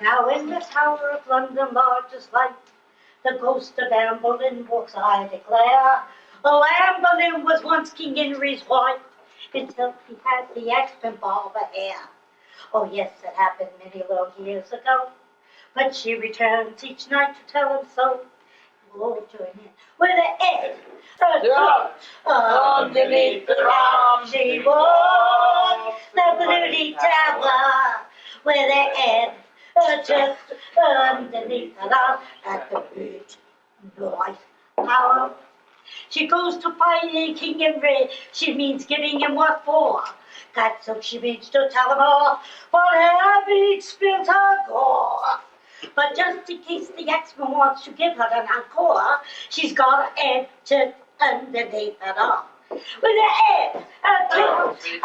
Now in the Tower of London, largest light, the ghost of Anne Boleyn walks, I declare. Oh, Anne Boleyn was once King Henry's wife, until he had the accent barber hair. Oh, yes, it happened many long years ago, but she returns each night to tell him so. We'll all join in. With the head, underneath the arm, she walks the Bloody Tower. With the head, just underneath the arm, at the midnight hour. She goes to find King Henry, she means giving him what for. God, so she means to tell him all, for having spilled her gore. But just in case the Axeman wants to give her an encore, she's got a head to underneath it all. With her head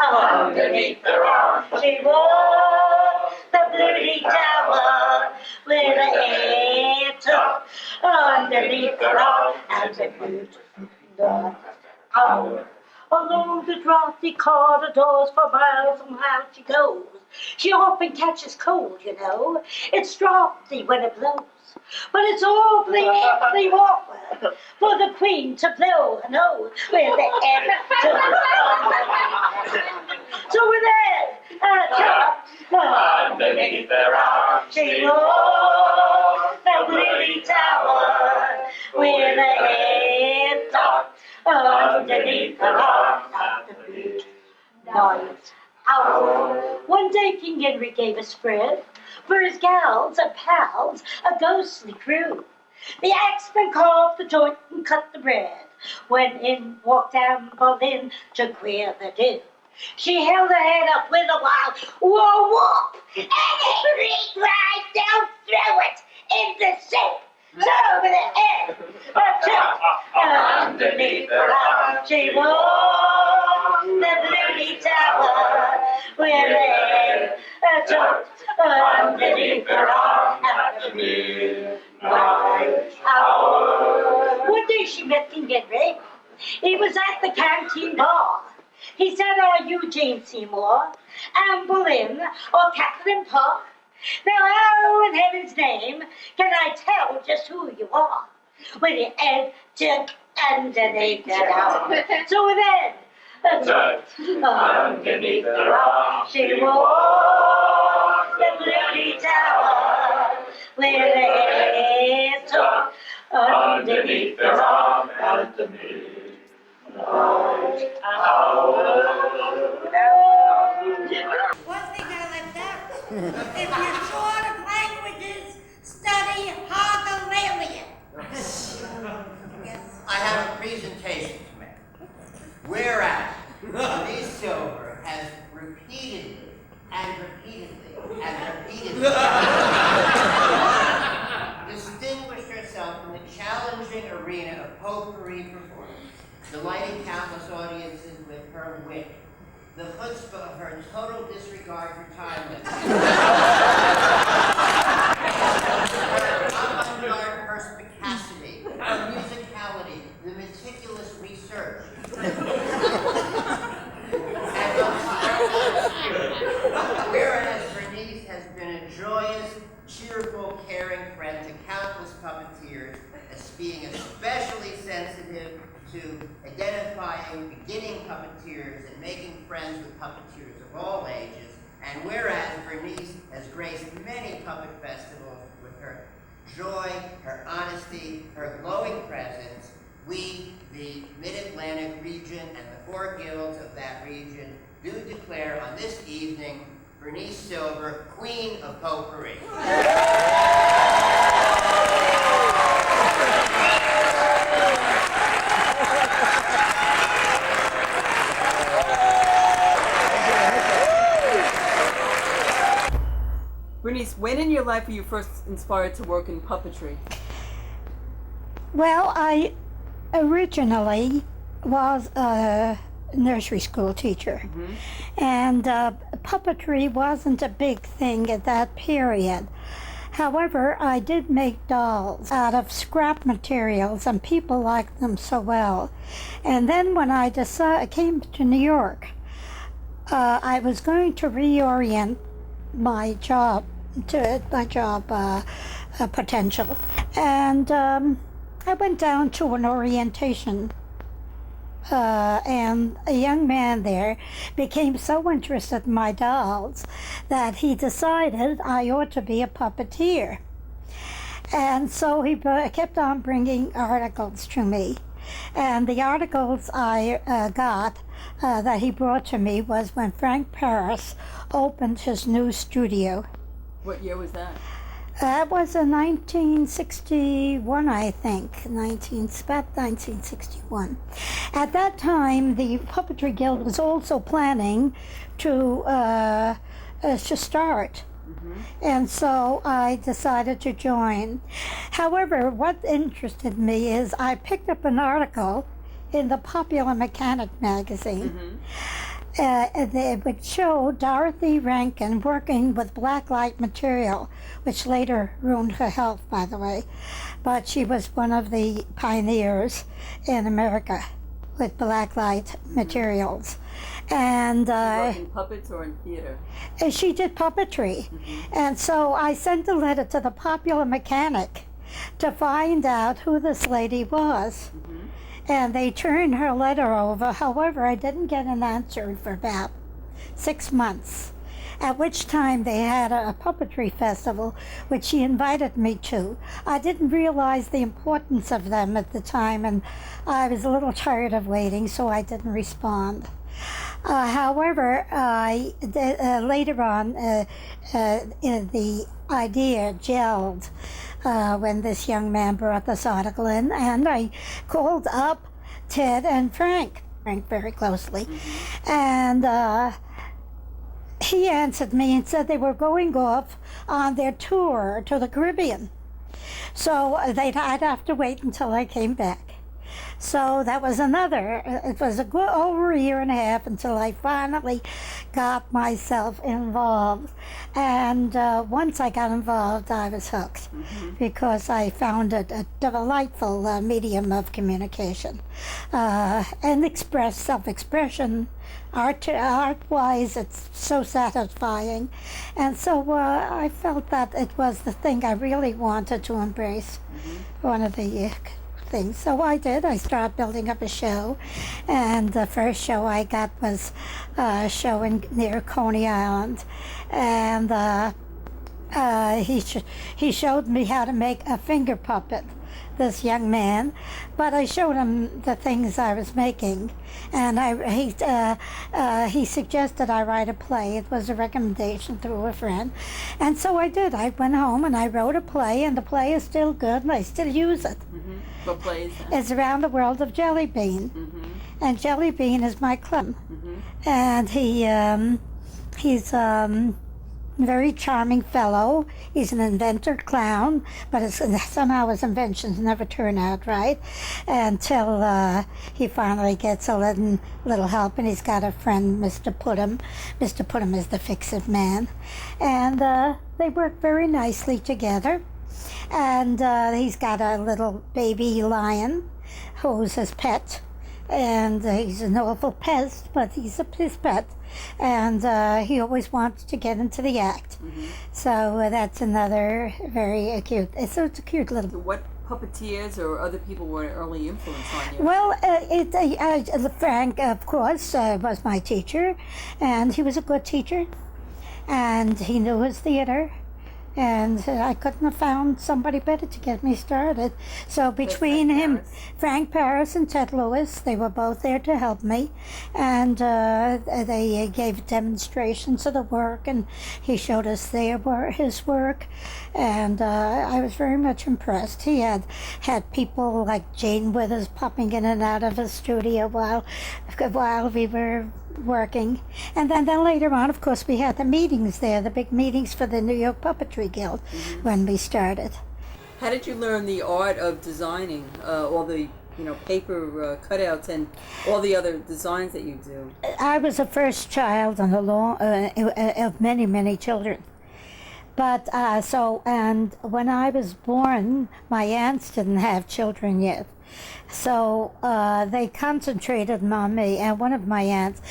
underneath her arm, she walks the Bloody Tower. With her head tucked underneath her arm, and the midnight hour. Along the draughty corridors for miles and miles she goes. She often catches cold, you know. It's draughty when it blows. But it's awfully awkward for the Queen to blow her nose with the head to the So with her underneath her arm, she walks the Bloody Tower with her head tucked underneath her arm at the midnight hour. One day King Henry gave a spread for his gals and pals, a ghostly crew. The axeman carved the joint and cut the bread, when in walked Anne Boleyn to queer the do. She held her head up with a wild whoa whoop, and Henry cried down through it in the soup. So with the head underneath her arm, she walked the Bloody Tower with her head underneath her arm at the midnight hour. One day she met King Henry. He was at the canteen bar. He said, "Are you Jane Seymour, Anne Boleyn, or Catherine Parr? Now how in heaven's name can I tell just who you are? With your head tucked underneath her arm." So then, tucked underneath her arm, she walked the Bloody Tower with her head tucked underneath her arm at the midnight hour. One thing I left out, if you're short of languages, study Hoggalalian. Yes. I have a presentation to make. Whereas Denise Silver has repeatedly distinguished herself in the challenging arena of potpourri performance, delighting countless audiences with her wit, the chutzpah of her total disregard for time limits, her avant-garde perspicacity, her musicality, the meticulous research, whereas Bernice has been a joyous, cheerful, caring friend to countless puppeteers, as being especially sensitive to identifying beginning puppeteers and making friends with puppeteers of all ages, and whereas Bernice has graced many puppet festivals with her joy, her honesty, her glowing presence, we, the Mid-Atlantic region and the 4 guilds of that region, do declare on this evening Bernice Silver, Queen of Potpourri. Bernice, when in your life were you first inspired to work in puppetry? Well, I originally was a nursery school teacher, and puppetry wasn't a big thing at that period. However, I did make dolls out of scrap materials, and people liked them so well. And then when I came to New York, I was going to reorient my job to my job potential. And I went down to an orientation, and a young man there became so interested in my dolls that he decided I ought to be a puppeteer. And so he kept on bringing articles to me. And the articles I got that he brought to me was when Frank Paris opened his new studio. What year was that? That was in 1961, I think, about 1961. At that time, the Puppetry Guild was also planning to start. And so I decided to join. However, what interested me is I picked up an article in the Popular Mechanic magazine. It would show Dorothy Rankin working with blacklight material, which later ruined her health, by the way. But she was one of the pioneers in America with blacklight materials. And in puppets or in theater? she did puppetry. And so I sent a letter to the Popular Mechanic to find out who this lady was. And they turned her letter over. However, I didn't get an answer for about 6 months, at which time they had a puppetry festival, which she invited me to. I didn't realize the importance of them at the time, and I was a little tired of waiting, so I didn't respond. However, later on, the idea gelled when this young man brought this article in, and I called up Ted and Frank very closely, and he answered me and said they were going off on their tour to the Caribbean, so I'd have to wait until I came back. So that was it was over a year and a half until I finally got myself involved. And once I got involved, I was hooked because I found it a delightful medium of communication and self-expression. Art-wise, it's so satisfying. And so I felt that it was the thing I really wanted to embrace, one of the things. So I did. I started building up a show, and the first show I got was a show near Coney Island, and he showed me how to make a finger puppet, this young man, but I showed him the things I was making, and he suggested I write a play. It was a recommendation through a friend, and so I did. I went home and I wrote a play, and the play is still good, and I still use it. What play is that? It's Around the World of Jelly Bean, and Jelly Bean is my clown, and he's very charming fellow. He's an inventor clown, but somehow his inventions never turn out right until he finally gets a little help, and he's got a friend, Mr. Pudd'em. Mr. Pudd'em is the fix-it man, and they work very nicely together. And he's got a little baby lion who's his pet, and he's an awful pest, but he's his pet, and he always wants to get into the act. So that's another very cute. It's a cute little. So what puppeteers or other people were an early influence on you? Well, Frank, of course, was my teacher, and he was a good teacher, and he knew his theater. And I couldn't have found somebody better to get me started. So between Frank Paris and Ted Lewis, they were both there to help me. And they gave demonstrations of the work, and he showed us his work. And I was very much impressed. He had people like Jane Withers popping in and out of his studio while we were working. And then later on, of course, we had the meetings there, the big meetings for the New York Puppetry Guild when we started. How did you learn the art of designing all the paper cutouts and all the other designs that you do? I was the first child of many, many children. But and when I was born, my aunts didn't have children yet. So they concentrated on me, and one of my aunts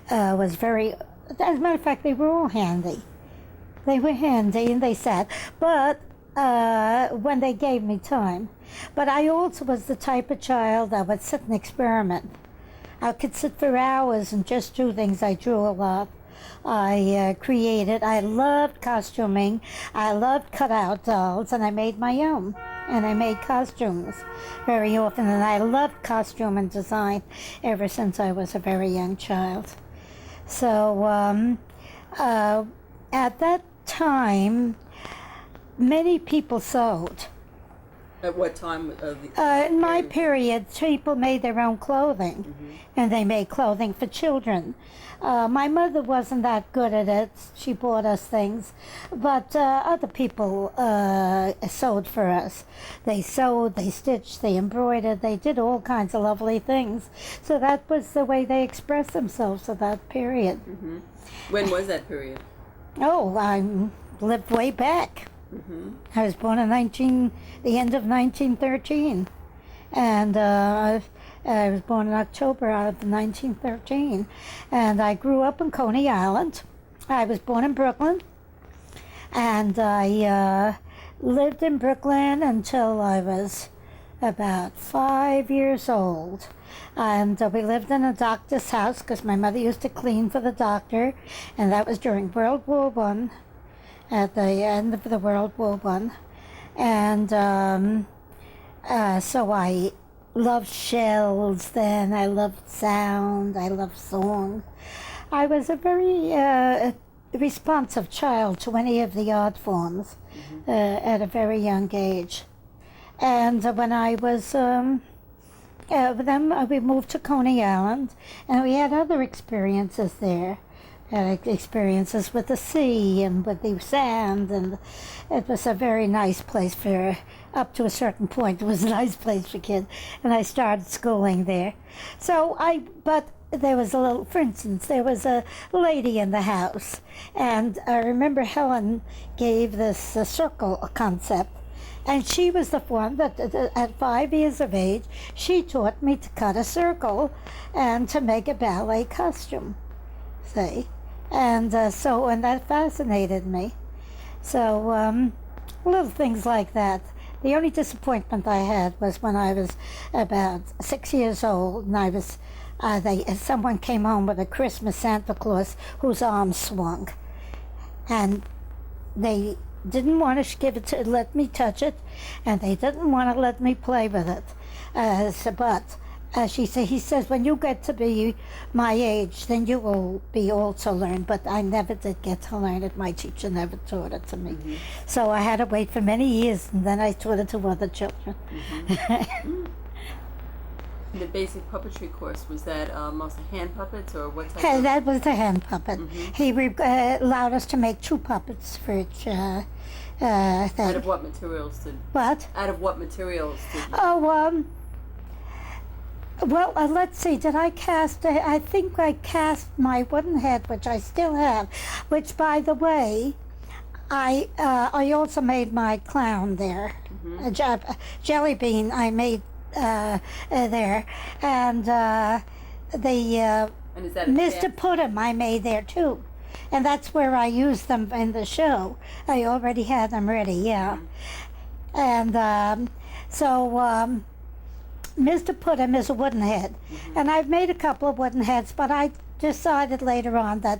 was as a matter of fact, they were all handy. They were handy and they sat, but when they gave me time. But I also was the type of child that would sit and experiment. I could sit for hours and just do things. I drew a lot. I created. I loved costuming. I loved cutout dolls, and I made my own. And I made costumes very often, and I loved costume and design ever since I was a very young child. So at that time, many people sewed. At what time of the In my period, people made their own clothing, and they made clothing for children. My mother wasn't that good at it. She bought us things, but other people sewed for us. They sewed, they stitched, they embroidered, they did all kinds of lovely things. So that was the way they expressed themselves at that period. When was that period? Oh, I lived way back. I was born in the end of 1913, and I was born in October of 1913, and I grew up in Coney Island. I was born in Brooklyn, and I lived in Brooklyn until I was about 5 years old. And we lived in a doctor's house because my mother used to clean for the doctor, and that was during World War One. At the end of the World War One, and so I loved shells then. I loved sound. I loved song. I was a very responsive child to any of the art forms at a very young age. And when I was then we moved to Coney Island, and we had other experiences there. Experiences with the sea and with the sand, and it was a very nice place for, up to a certain point, it was a nice place for kids, and I started schooling there. But there was for instance, there was a lady in the house, and I remember Helen gave this circle concept, and she was the one that at 5 years of age, she taught me to cut a circle and to make a ballet costume, see? And and that fascinated me. So little things like that. The only disappointment I had was when I was about 6 years old, and I was someone came home with a Christmas Santa Claus whose arm swung, and they didn't want to let me touch it, and they didn't want to let me play with it. He says, when you get to be my age, then you will be also learn. But I never did get to learn it. My teacher never taught it to me. So I had to wait for many years, and then I taught it to other children. The basic puppetry course, was that mostly hand puppets, or what type of... That was the hand puppet. He allowed us to make 2 puppets for each thing. Out of what materials did... What? Out of what materials did you... Oh, well, let's see, did I cast, I think I cast my wooden head, which I still have, which, by the way, I also made my clown there. A jelly bean I made there. And And is that a Mr. cast? Pudd'em I made there, too. And that's where I used them in the show. I already had them ready, yeah. And Mr. Pudd'em is a wooden head, and I've made a couple of wooden heads, but I decided later on that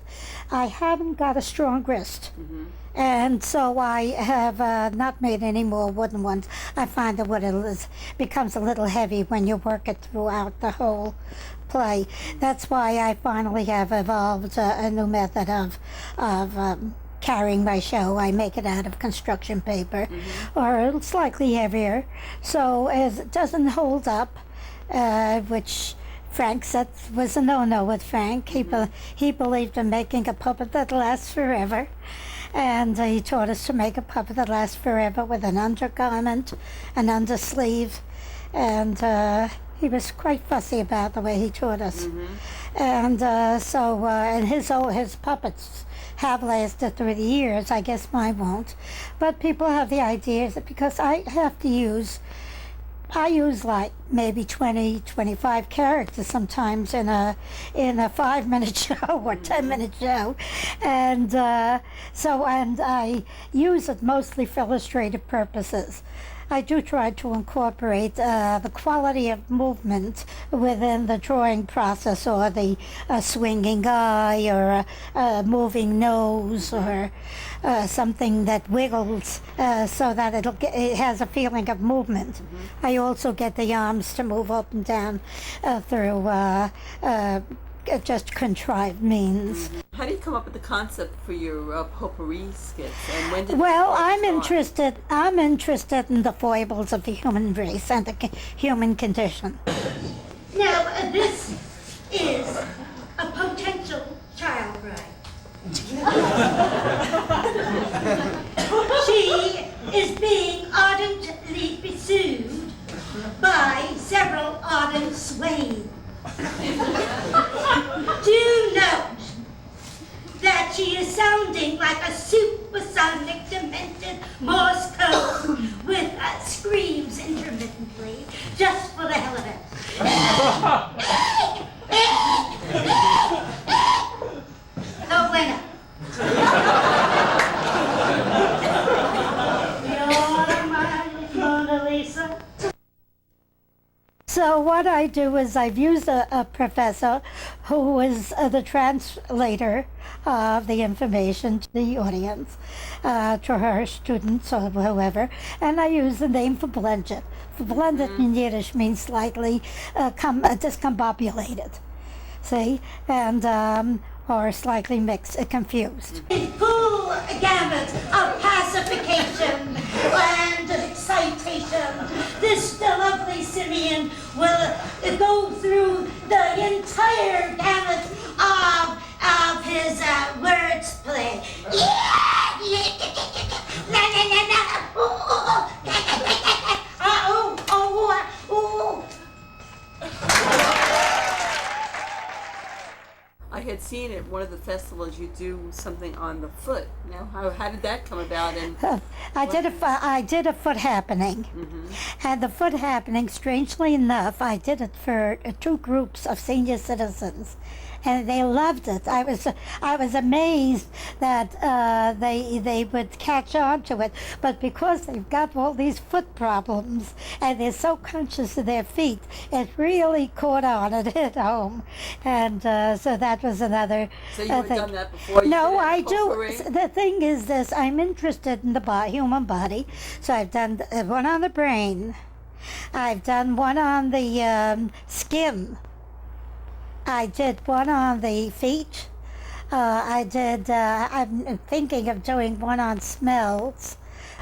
I haven't got a strong wrist, and so I have not made any more wooden ones. I find the wood becomes a little heavy when you work it throughout the whole play. That's why I finally have evolved a new method of carrying my show. I make it out of construction paper, or slightly heavier, so as it doesn't hold up, which Frank said was a no-no with Frank. He believed in making a puppet that lasts forever, and he taught us to make a puppet that lasts forever with an undergarment, an undersleeve, and he was quite fussy about the way he taught us. And and his puppets have lasted through the years. I guess mine won't. But people have the idea that because I have to use I use like maybe 20, 25 characters sometimes in a 5-minute show or 10-minute show, and and I use it mostly for illustrative purposes. I do try to incorporate the quality of movement within the drawing process, or the swinging eye, or a moving nose, or something that wiggles, so that it has a feeling of movement. I also get the arms to move up and down through just contrived means. How do you come up with the concept for your potpourri skits? And when did Well, it I'm start? interested in the foibles of the human race and the human condition. Now, this is a potential child bride. She is being ardently pursued by several ardent swains. Do note that she is sounding like a supersonic demented Morse code with screams intermittently, just for the hell of it. No bueno. You're my Mona Lisa. So what I do is I've used a professor who is the translator of the information to the audience, to her students or whoever, and I use the name Verblendet. Verblendet in Yiddish means slightly discombobulated, see, and or slightly mixed, confused. Full gamut of pacification and excitation. This lovely simian will go through the entire gamut of his words play. I had seen at one of the festivals you do something on the foot. Now, how did that come about? And I did a foot happening, and the foot happening, strangely enough, I did it for 2 groups of senior citizens, and they loved it. I was amazed that they would catch on to it, but because they've got all these foot problems and they're so conscious of their feet, it really caught on and hit home, and so that was another. so you had thing. done that before? No, you did I potpourri? do. The thing is this, I'm interested in the human body, so I've done one on the brain. I've done one on the skin. I did one on the feet. I'm thinking of doing one on smells,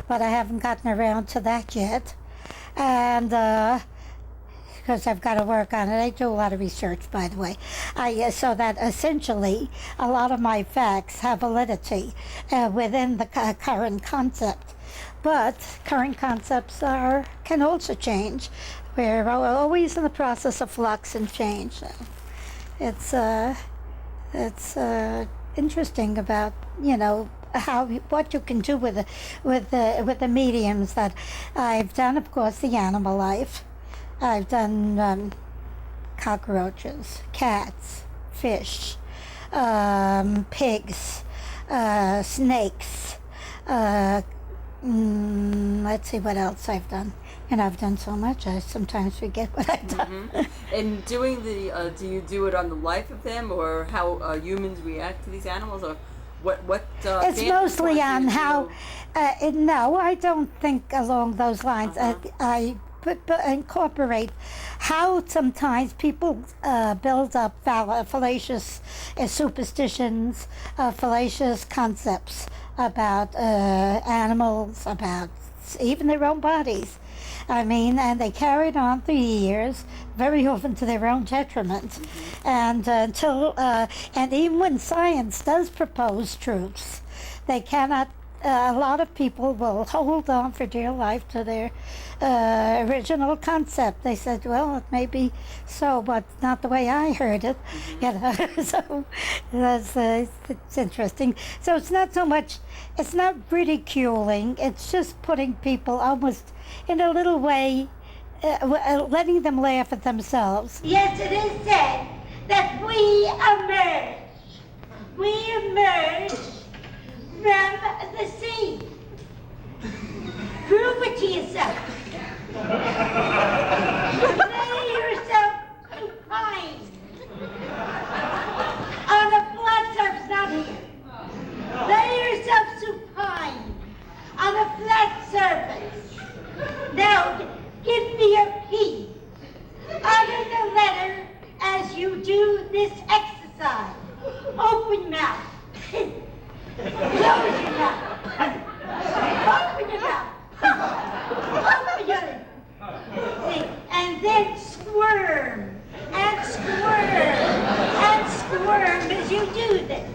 but I haven't gotten around to that yet. And because I've got to work on it. I do a lot of research, by the way. So that essentially a lot of my facts have validity within the current concept. But current concepts can also change. We're always in the process of flux and change. So it's interesting about what you can do with the mediums that I've done. Of course, the animal life. I've done cockroaches, cats, fish, pigs, snakes. Let's see what else I've done. And I've done so much, I sometimes forget what I've done. And doing the, do you do it on the life of them, or how humans react to these animals, or what? It's mostly on how. No, I don't think along those lines. I incorporate how sometimes people build up fallacious superstitions, fallacious concepts about animals, about even their own bodies. I mean, and they carried on through years, very often to their own detriment. And and even when science does propose truths, they cannot. A lot of people will hold on for dear life to their original concept. They said, well, it may be so, but not the way I heard it. So it's interesting. So it's not so much, it's not ridiculing, it's just putting people almost in a little way letting them laugh at themselves. Yes, it is said that we emerge from the sea. Prove it to yourself. Lay yourself supine on a flat surface, not here. Lay yourself supine on a flat surface. Now, give me a P. Utter the letter as you do this exercise. Open mouth. Close your mouth. Open your mouth. Open your mouth. See, and then squirm and squirm and squirm as you do this.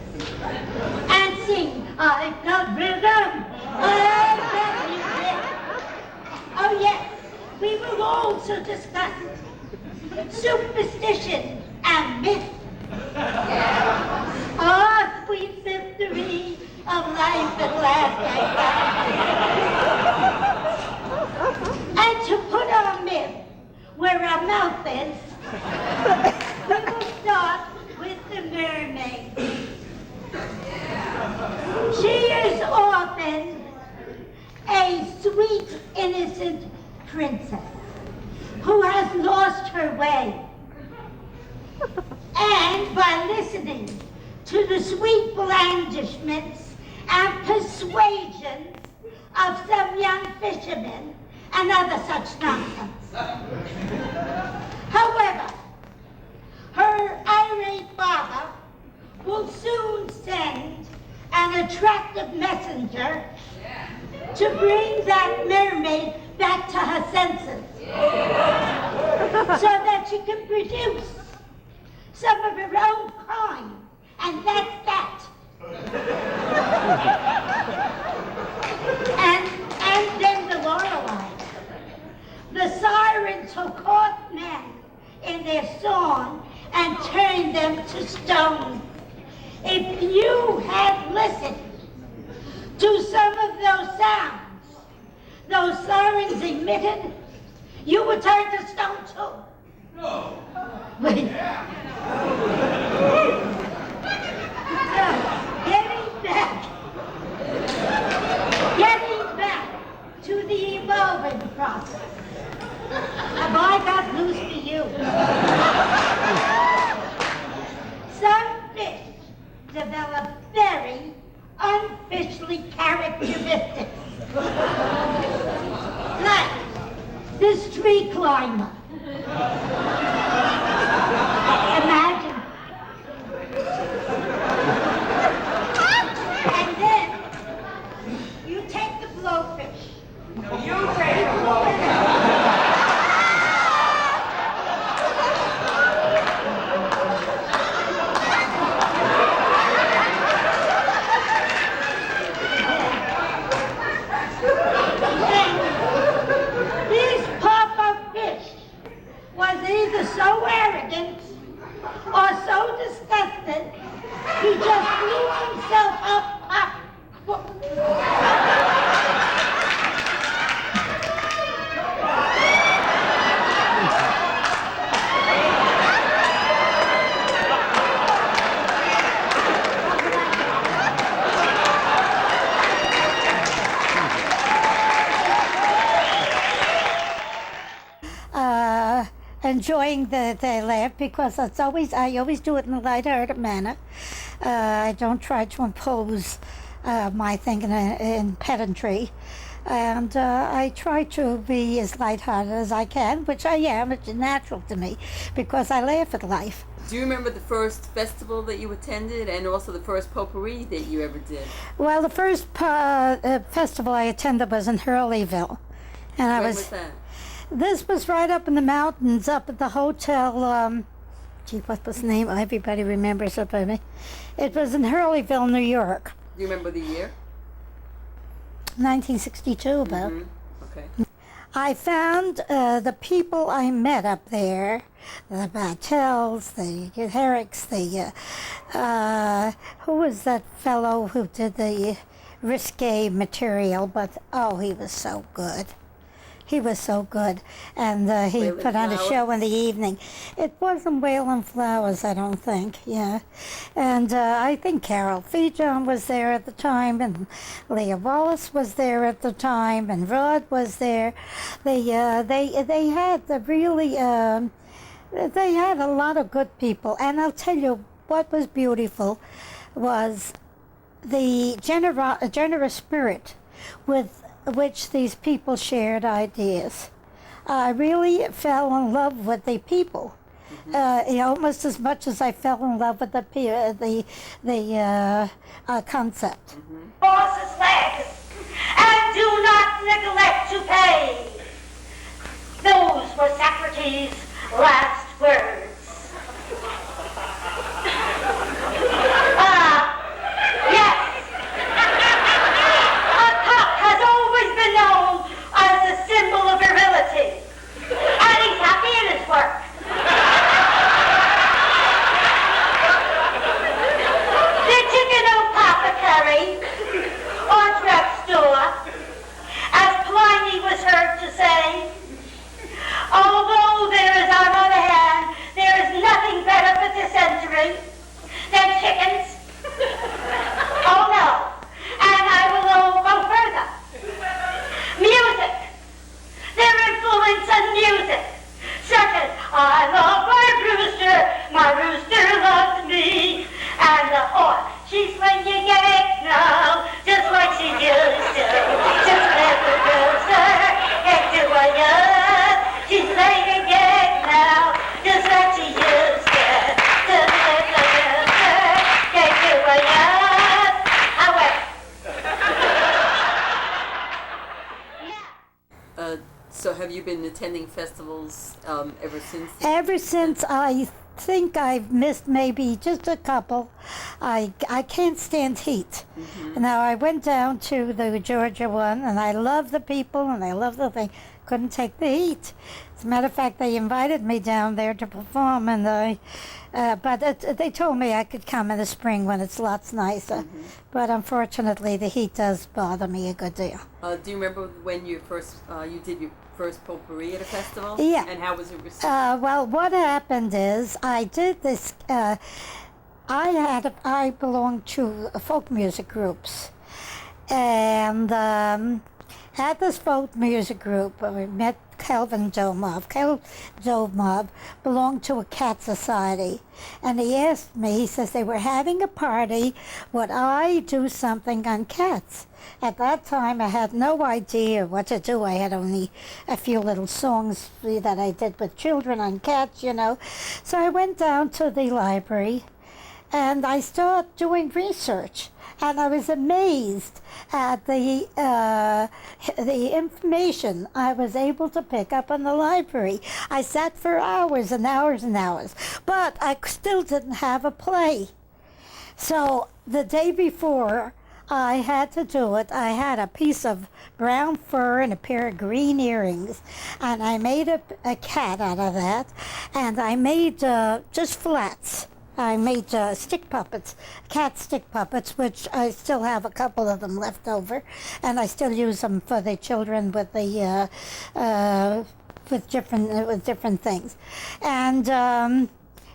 And sing, I've got rhythm. I've got rhythm. Oh yes, we will also discuss superstition and myth. Oh, sweet victory of life at last I found. And to put our myth where our mouth is, we will start with the mermaid. She is often a sweet, innocent princess who has lost her way. And by listening to the sweet blandishments and persuasions of some young fishermen and other such nonsense. However, her irate father will soon send an attractive messenger to bring that mermaid back to her senses so that she can produce some of her own kind, and that's that. and then the Lorelei, the sirens who caught men in their song and turned them to stone. If you had listened to some of those sounds those sirens emitted, you would turn to stone too. No. Wait. Getting back to the evolving process. Have I got news for you? Some fish develop very unfishly characteristics. Like this tree climber. Imagine. And then you take the blowfish. No, you take the blowfish. Was either so arrogant or so disgusted, he just blew himself up. Enjoying the laugh because I always do it in a lighthearted manner. I don't try to impose my thinking in pedantry, and I try to be as lighthearted as I can, which I am. It's natural to me because I laugh at life. Do you remember the first festival that you attended and also the first potpourri that you ever did? Well, the first festival I attended was in Hurleyville, and When was that? This was right up in the mountains, up at the hotel. What was the name? Everybody remembers it by me. It was in Hurleyville, New York. Do you remember the year? 1962, about. Mm-hmm. Okay. I found the people I met up there, the Battels, the Herricks, who was that fellow who did the risque material, but oh, he was so good. He was so good, and he Wailing put on a Flowers? show in the evening. It wasn't Wailing Flowers, I don't think. Yeah, and I think Carol Fejon was there at the time, and Leah Wallace was there at the time, and Rod was there. They had the really they had a lot of good people, and I'll tell you what was beautiful was the generous spirit with which these people shared ideas. I really fell in love with the people, almost as much as I fell in love with the concept. Horse's legs, and do not neglect to pay. Those were Socrates' last words. Yes. A cock has always been known as a symbol of virility, and he's happy in his work. The chicken apothecary or drugstore, as Pliny was heard to say, although there is, on the other hand, there is nothing better for dysentery than chickens. Oh no, and I will go further. Music, their influence on music, such as I love my rooster loves me, and the horse, she's swinging it now, just like she used to. Just let the rooster get to a young, she's swinging it now, just like she used to. Just let the rooster get to a young, however. So have you been attending festivals ever since? Ever since, I think I've missed maybe just a couple. I can't stand heat. Now, I went down to the Georgia one, and I love the people, and I love the thing. Couldn't take the heat. As a matter of fact, they invited me down there to perform, and they told me I could come in the spring when it's lots nicer. But unfortunately, the heat does bother me a good deal. Do you remember when you did your first potpourri at a festival? Yeah. And how was it received? Well, what happened is I did this. I belonged to folk music groups, and at this folk music group, we met Calvin Domov. Calvin Domov belonged to a cat society, and he asked me, he says they were having a party, would I do something on cats? At that time, I had no idea what to do. I had only a few little songs that I did with children on cats, So I went down to the library, and I started doing research. And I was amazed at the information I was able to pick up in the library. I sat for hours and hours and hours, but I still didn't have a play. So the day before I had to do it, I had a piece of brown fur and a pair of green earrings, and I made a cat out of that, and I made just flats. I made stick puppets, cat stick puppets, which I still have a couple of them left over, and I still use them for the children with the with different things, and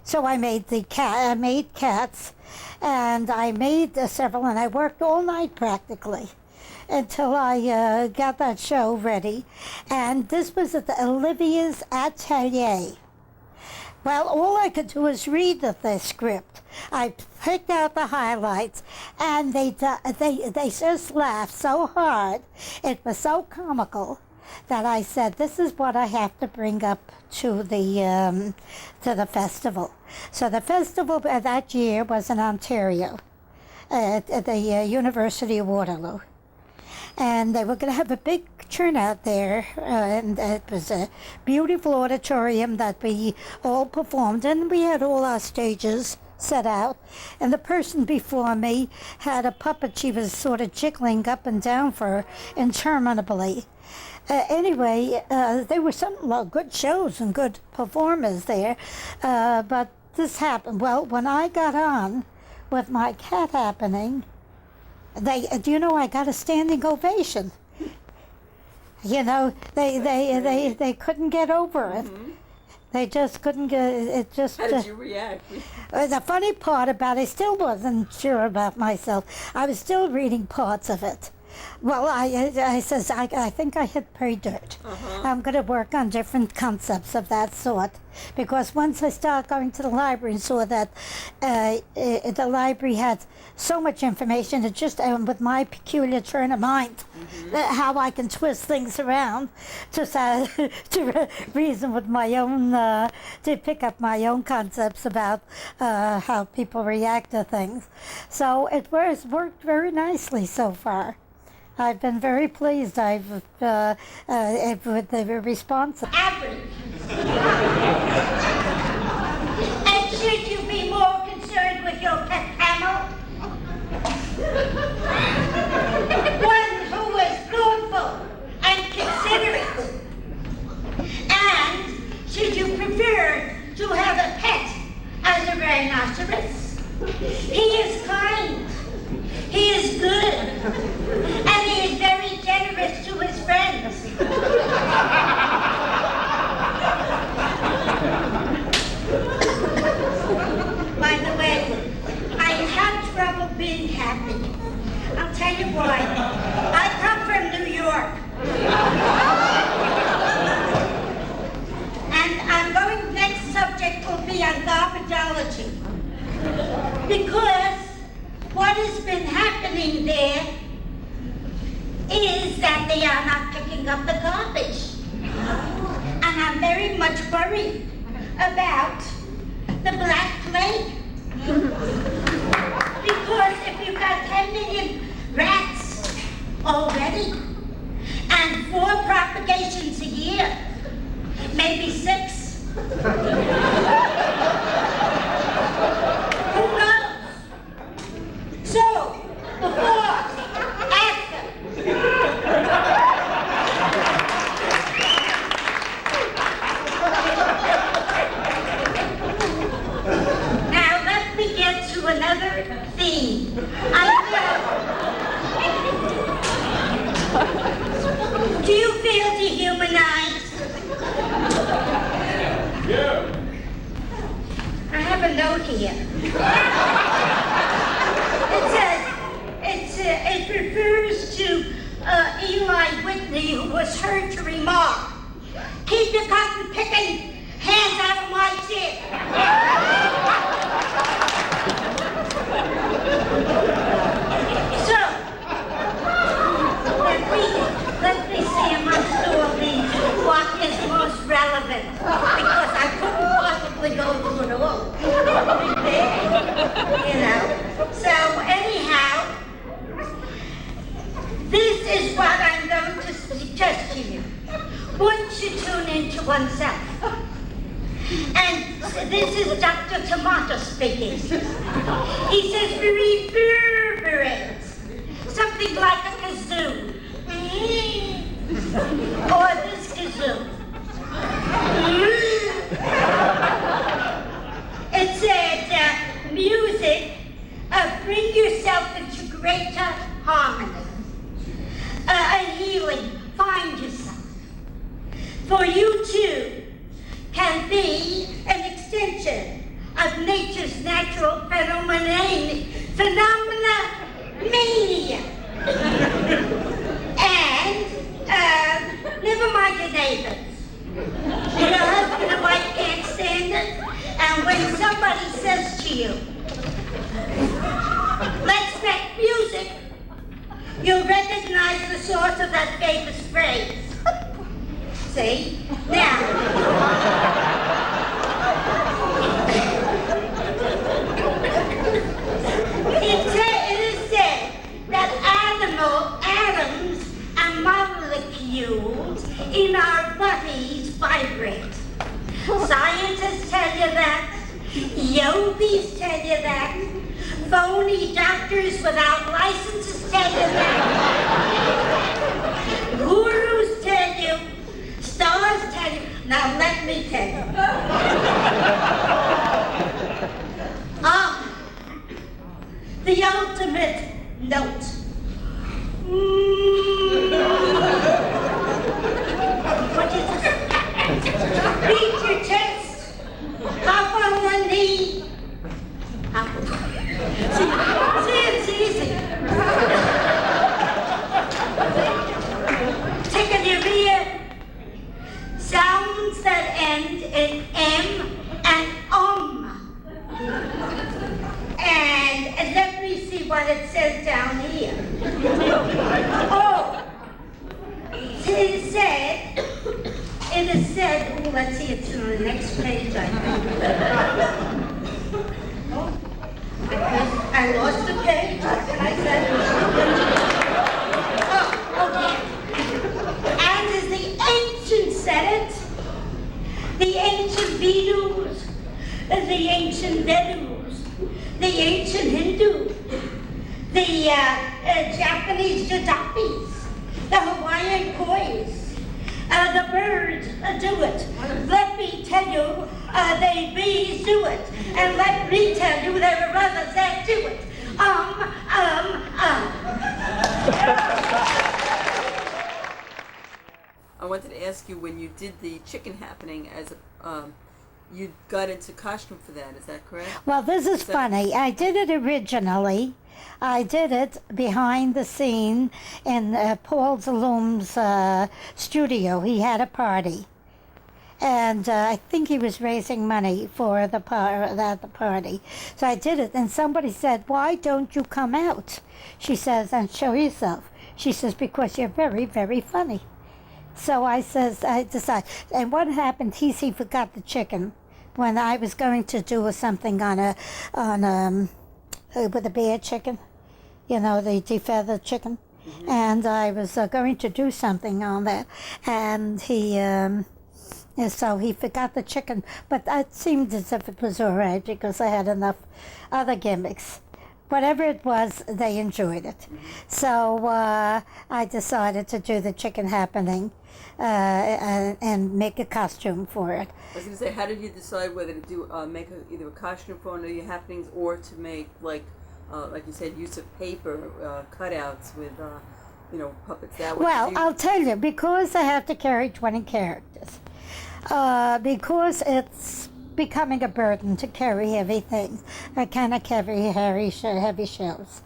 so I made I made cats, and I made several, and I worked all night practically until I got that show ready, and this was at the Olivia's Atelier. Well, all I could do was read the script. I picked out the highlights, and they just laughed so hard. It was so comical that I said, "This is what I have to bring up to the festival." So the festival that year was in Ontario, at the University of Waterloo. And they were going to have a big turnout there, and it was a beautiful auditorium that we all performed in. We had all our stages set out, and the person before me had a puppet she was sort of jiggling up and down for interminably. Anyway, there were some good shows and good performers there, but this happened. Well, when I got on with my cat happening, I got a standing ovation. You know, they couldn't get over it. They just couldn't get it. Just How did you react? the funny part about it, I still wasn't sure about myself. I was still reading parts of it. Well, I says I think I hit pay dirt. I'm going to work on different concepts of that sort, because once I started going to the library and saw that the library had so much information, it just with my peculiar turn of mind, how I can twist things around to reason with my own, to pick up my own concepts about how people react to things. So it worked very nicely so far. I've been very pleased. With the response. Average. And should you be more concerned with your pet camel? One who is thoughtful and considerate. And should you prefer to have a pet as a rhinoceros? He is kind. He is good. And he is very generous to his friends. By the way, I have trouble being happy. I'll tell you why. I come from New York. And I'm going, next subject will be on garbageology. Because what has been happening there is that they are not picking up the garbage. And I'm very much worried about the Black Plague. Because if you've got 10 million rats already, and 4 propagations a year, maybe 6, who knows? So, before, after. Now let me get to another theme. Do you feel dehumanized? Yeah. I have a note here. It refers to Eli Whitney, who was heard to remark, "Keep your cotton picking hands out of my chair." So, let me see amongst all these what is most relevant, because I couldn't possibly go through it all. You know. So anyhow, this is what I'm going to suggest to you. One should tune into oneself. And this is Dr. Tomato speaking. He says reverberates, something like a kazoo. Or this kazoo. It said, music, bring yourself into greater harmony. A healing, find yourself. For you too can be an extension of nature's natural phenomena mania. And never mind your neighbors. Your husband and wife can't stand it, and when somebody says to you, "Let's make music," you'll recognize the source of that famous phrase. See? Now, it is said that atoms and molecules in our bodies vibrate. Scientists tell you that. Yogis tell you that. Phony doctors without licenses tell you that. Gurus tell you. Stars tell you. Now let me tell you. The ultimate note. an M and And let me see what it says down here. Oh, it is said, oh, let's see, it's on the next page, I think. I lost the page. What can I say? Oh, okay. And as the ancient said it, the ancient Vedus, the ancient Vedus, the ancient Hindu, the Japanese Jadapis, the Hawaiian Kois, the birds do it. Let me tell you, the bees do it. And let me tell you, there are others that do it. I wanted to ask you, when you did the chicken happening as a, you got into costume for that, is that correct? Well, this is funny. I did it originally. I did it behind the scene in Paul Zaloom's studio. He had a party. And I think he was raising money for the party. So I did it, and somebody said, "Why don't you come out?" She says, "and show yourself." She says, "Because you're very, very funny." So I decided. And what happened, he forgot the chicken when I was going to do something with a bear chicken, you know, the defeathered chicken. Mm-hmm. And I was going to do something on that, and so he forgot the chicken, but it seemed as if it was all right because I had enough other gimmicks. Whatever it was, they enjoyed it. Mm-hmm. So I decided to do the chicken happening and make a costume for it. I was going to say, how did you decide whether to do make either a costume for one of your happenings or to make, like you said, use of paper cutouts with, puppets that way? Well, I'll tell you, because I have to carry 20 characters. Because it's becoming a burden to carry heavy things. I cannot carry heavy shells.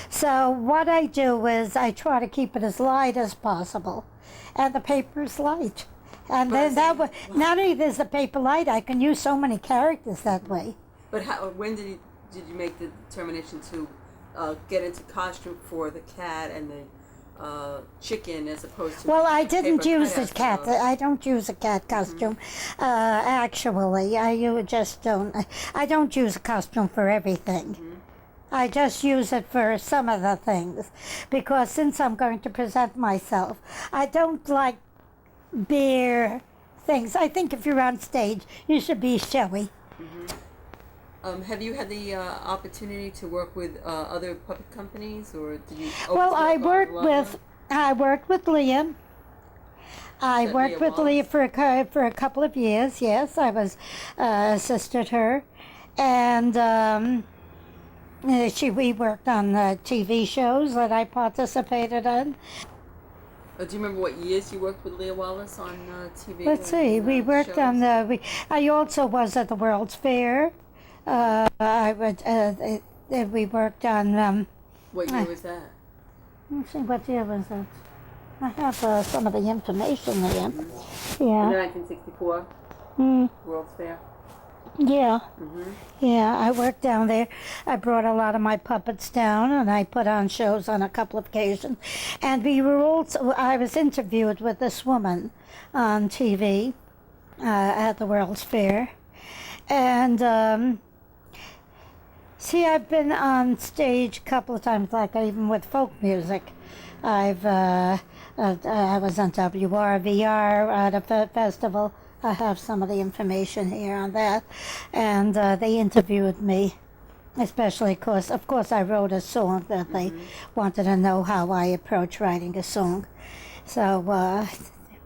So what I do is I try to keep it as light as possible. And the paper is light. And then that way, not only is the paper light, I can use so many characters that way. But when did you make the determination to get into costume for the cat and the chicken as opposed to? Well, I didn't use a cat. I don't use a cat costume. Mm-hmm. Actually, I don't use a costume for everything. Mm-hmm. I just use it for some of the things, because since I'm going to present myself, I don't like bare things. I think if you're on stage, you should be showy. Mm-hmm. Have you had the opportunity to work with other puppet companies, or did you? Well, I worked with Liam. I worked with Leah for a couple of years. Yes, I was assisted her, and we worked on TV shows that I participated in. Do you remember what years you worked with Leah Wallace on TV? Let's see. We worked on I also was at the World's Fair. We worked on. What year was that? Let's see, what year was that? I have some of the information there. Mm-hmm. Yeah. In 1964. World's Fair. Yeah. Mm-hmm. Yeah, I worked down there. I brought a lot of my puppets down, and I put on shows on a couple of occasions. And I was interviewed with this woman on TV at the World's Fair. And I've been on stage a couple of times, like even with folk music. I was on WRVR at a festival. I have some of the information here on that. And they interviewed me, especially because, of course, I wrote a song that they wanted to know how I approach writing a song. So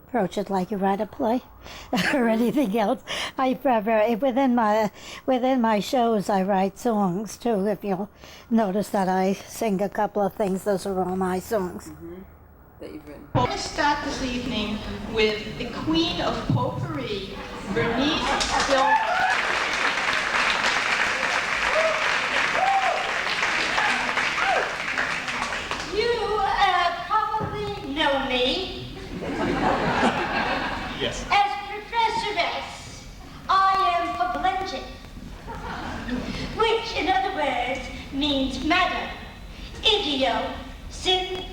approach it like you write a play or anything else. Within my shows, I write songs too. If you'll notice that I sing a couple of things, those are all my songs. Mm-hmm. That you've written. We're going to start this evening with the Queen of Potpourri, Bernice Silver. You probably know me Yes. as Professor S. means matter, idiosyncrasy.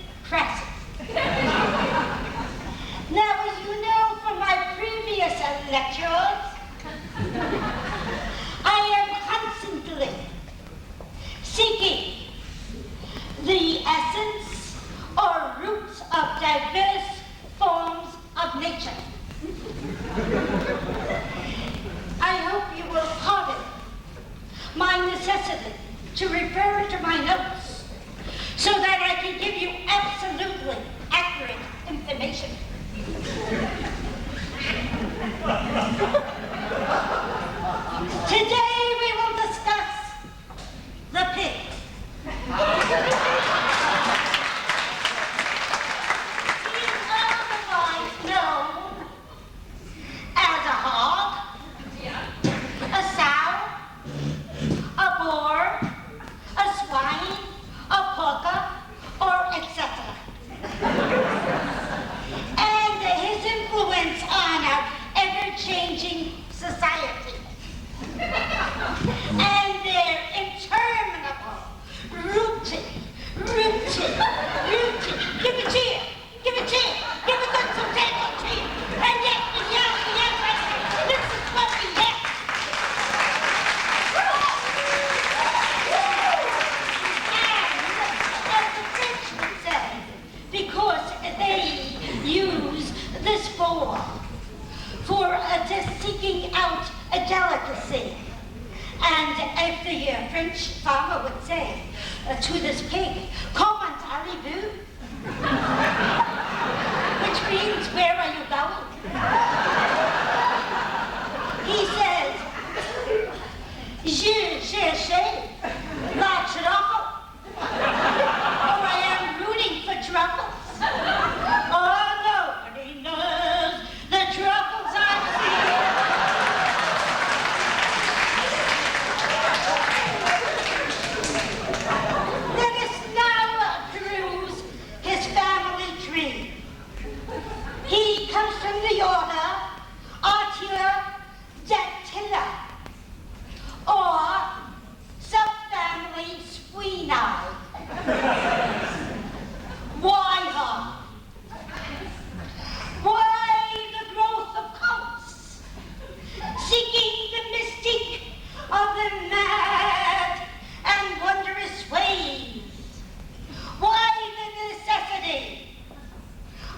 Now, as you know from my previous lectures, I am constantly seeking the essence or roots of diverse forms of nature. I hope you will pardon my necessity to refer to my notes so that I can give you absolutely accurate information. Today we will discuss the pig. He is otherwise known as a hog, a sow, a boar, a swine, a porker, or etc. And his influence on our ever-changing society and their interminable rooting, give it here, give it here, give it good substantial tea, and yet, this is what we get. And as the French would say, because they use this form for just seeking out a delicacy. And if the French farmer would say to this pig, "Comment allez-vous?" which means, "Where are you going?" He says, "Je cherche la truffle," or "I am rooting for truffles." Oh, nobody knows the truffles I've seen. Let us now peruse his family tree. He comes from the order Artiodactyla, or subfamily Squeeni. Why hog? Why the growth of coats? Seeking the mystique of the mad and wondrous ways. Why the necessity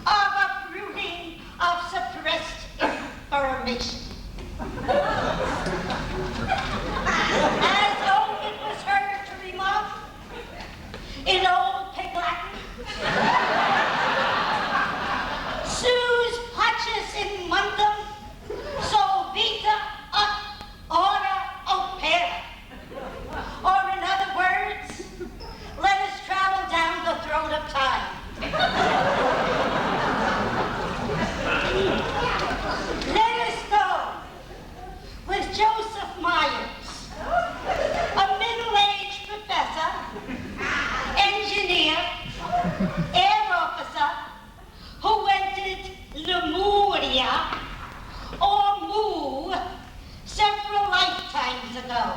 of uprooting of suppressed information? As Ovid was heard to remark in old Pig Latin, "Sus paces in mundum solvita ut ora opera." Or in other words, let us travel down the throat of time. Let us go with Joseph Myers, a middle-aged professor, engineer, air officer, who entered Lemuria, or Mu, several lifetimes ago,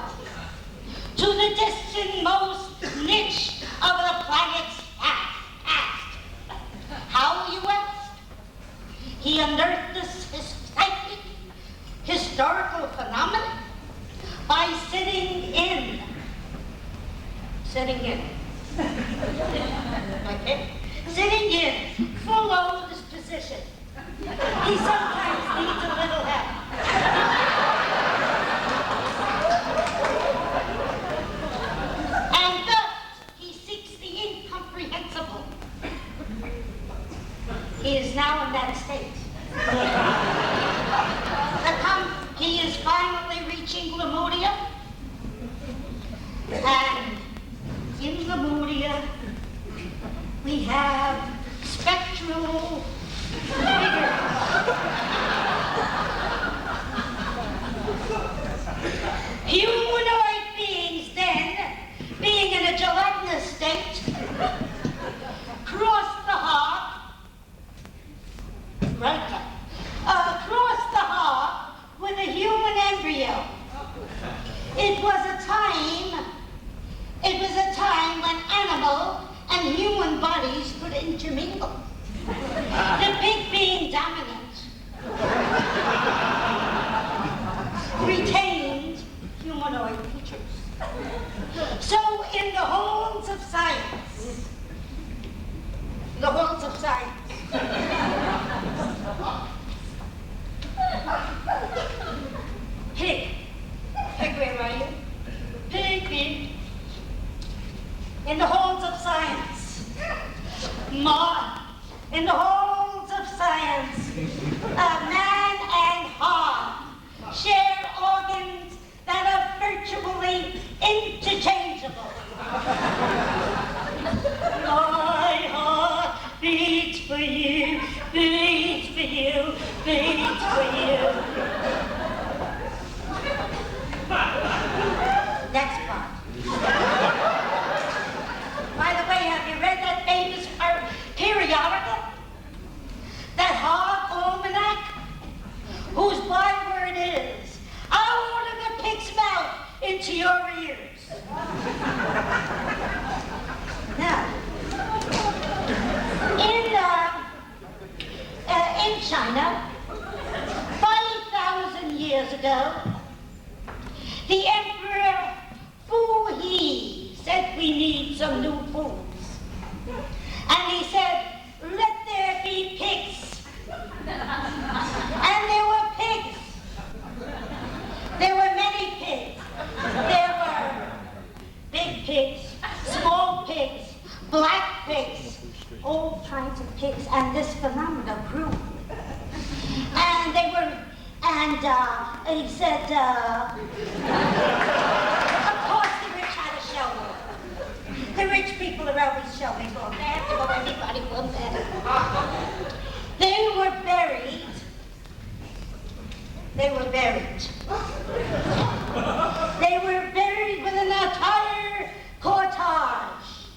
to the distant-most niche of the planet's past. How, you ask? He unearthed this psychic, historical phenomenon by sitting in. Okay? Sitting in full lotus position. He sometimes needs a little help. And thus, he seeks the incomprehensible. He is now in that state. He is finally reaching Lemuria. And in Lemuria, we have spectral figures. Humanoid beings then, being in a gelatinous state, cross the heart, cross the heart with a human embryo. It was a time It was a time when animal and human bodies could intermingle. The pig being dominant retained humanoid features. So in the halls of science, Pig, where are you? Pig. In the halls of science. Ma, in the halls of science. Man and hog share organs that are virtually interchangeable. My heart beats for you, beats for you, beats for you. Next part. By the way, have you read that famous periodical? That Hog Almanac? Whose byword is, I order the pig's mouth into your ears. Now, in China, 5,000 years ago, the Emperor Fu He said we need some new foods. And he said, let there be pigs. And there were pigs. There were many pigs. There were big pigs, small pigs, black pigs, all kinds of pigs. And this phenomena grew. And they were, and he said, of course the rich had a show. The rich people are always showing off. They have to go anybody one better. They were buried. They were buried with an entire cortege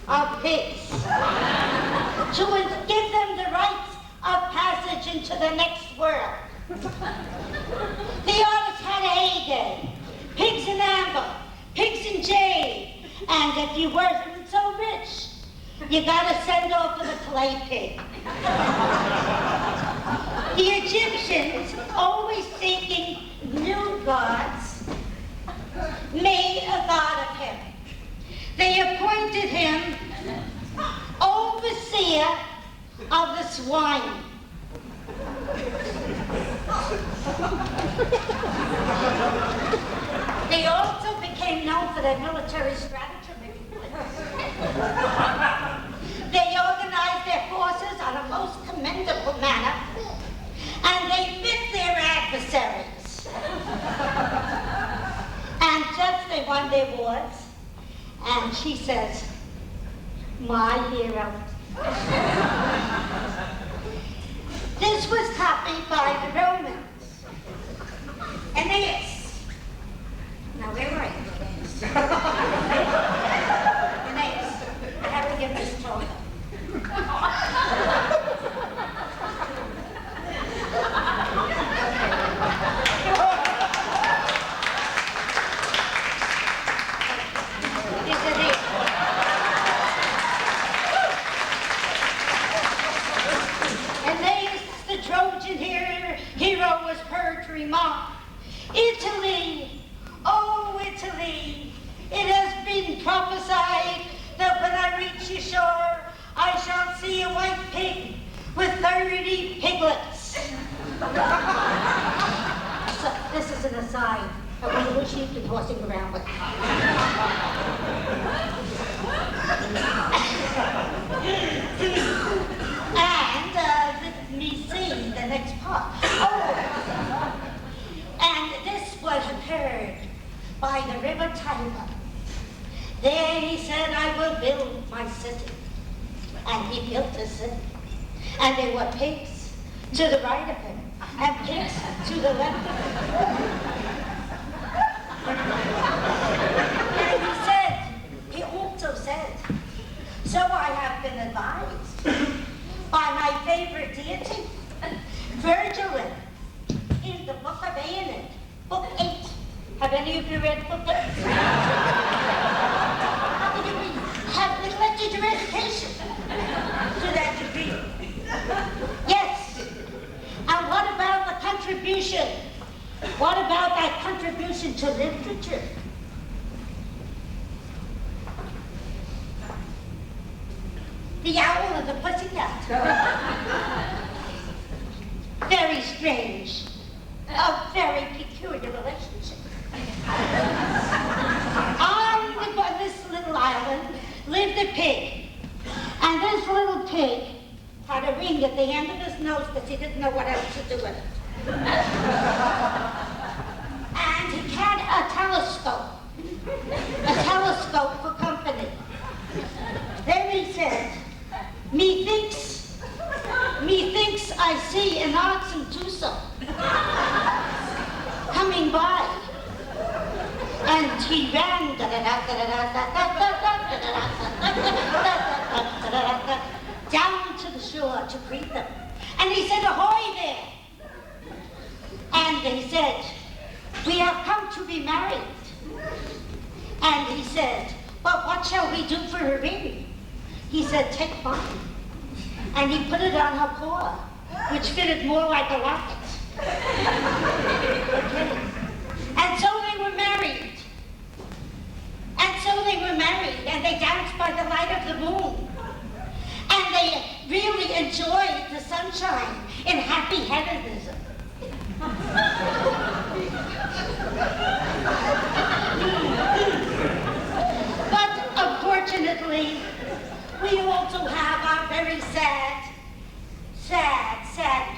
of pigs to give them the rites of passage into the next world. The artist had a heyday. Pigs in amber, pigs in jade. And if you weren't so rich, you gotta send off for the clay pig. The Egyptians, always seeking new gods, made a god of him. They appointed him overseer of the swine. They also became known for their military stratagem. They organized their forces on a most commendable manner, and they bit their adversaries. And just they won their wars, and she says, my hero. This was copied by the Romans. Aeneas. Now, where were you, Aeneas? Aeneas, I have to give this talk. Aeneas, the Trojan hero, was heard to remark, Italy, oh Italy, it has been prophesied that when I reach your shore, I shall see a white pig with 30 piglets. So, this is an aside. I wonder who she's been horsing around with. And let me see the next part. Oh, and this was heard by the river Tiber. There he said, I will build my city. And he built a city. And there were pigs to the right of him, and pigs to the left of him. And he also said, so I have been advised by my favorite deity, Virgil, in the book of Aeneid, book 8. Have any of you read book 8? get your education to that degree. Yes. And what about the contribution? What about that contribution to literature? The owl and the pussycat. Very strange. A very peculiar relationship. On this little island lived a pig. And this little pig had a ring at the end of his nose because he didn't know what else to do with it. And he had a telescope for company. Then he said, methinks I see an oxen Tuso coming by. And he ran down to the shore to greet them. And he said, ahoy there! And they said, we have come to be married. And he said, but what shall we do for a ring? He said, take mine. And he put it on her paw, which fitted more like a locket. Okay. And so they were married. And they danced by the light of the moon. And they really enjoyed the sunshine in happy hedonism. But unfortunately, we also have our very sad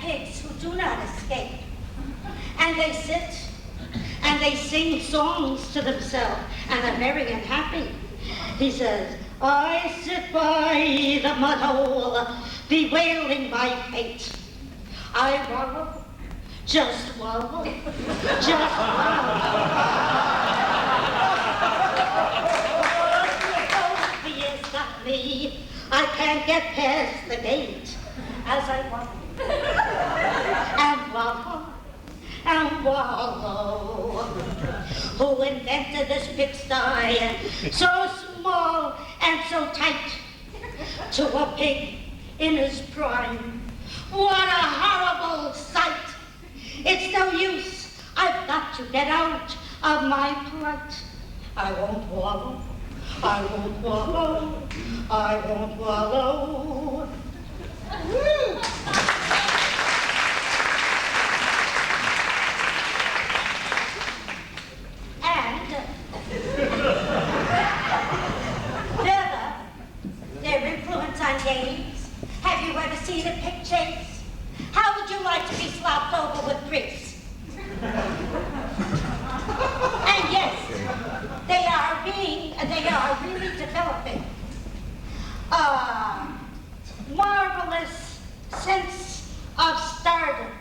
pigs who do not escape. And they sit and they sing songs to themselves and are very unhappy. He says, I sit by the mud hole, bewailing my fate. I wallow, just wallow, just wallow. It's not me. I can't get past the gate as I wallow and wallow and wallow. Who invented this pigsty so small and so tight to a pig in his prime? What a horrible sight! It's no use. I've got to get out of my plight. I won't wallow. I won't wallow. I won't wallow. Woo! And further, their influence on games. Have you ever seen a pig chase? How would you like to be slopped over with grease? And yes, they are really developing a marvelous sense of stardom.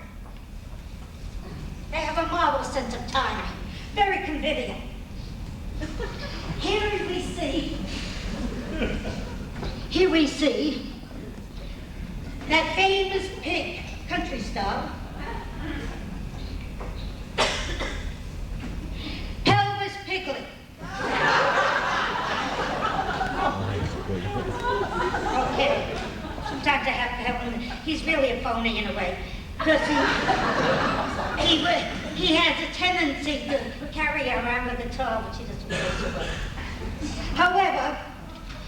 They have a marvelous sense of timing. Very convivial. Here we see that famous pig, country star, Pelvis Piglet. Okay, sometimes I have to have one. He's really a phony in a way, because he has a tendency to carry around a guitar, which he doesn't really do well. However,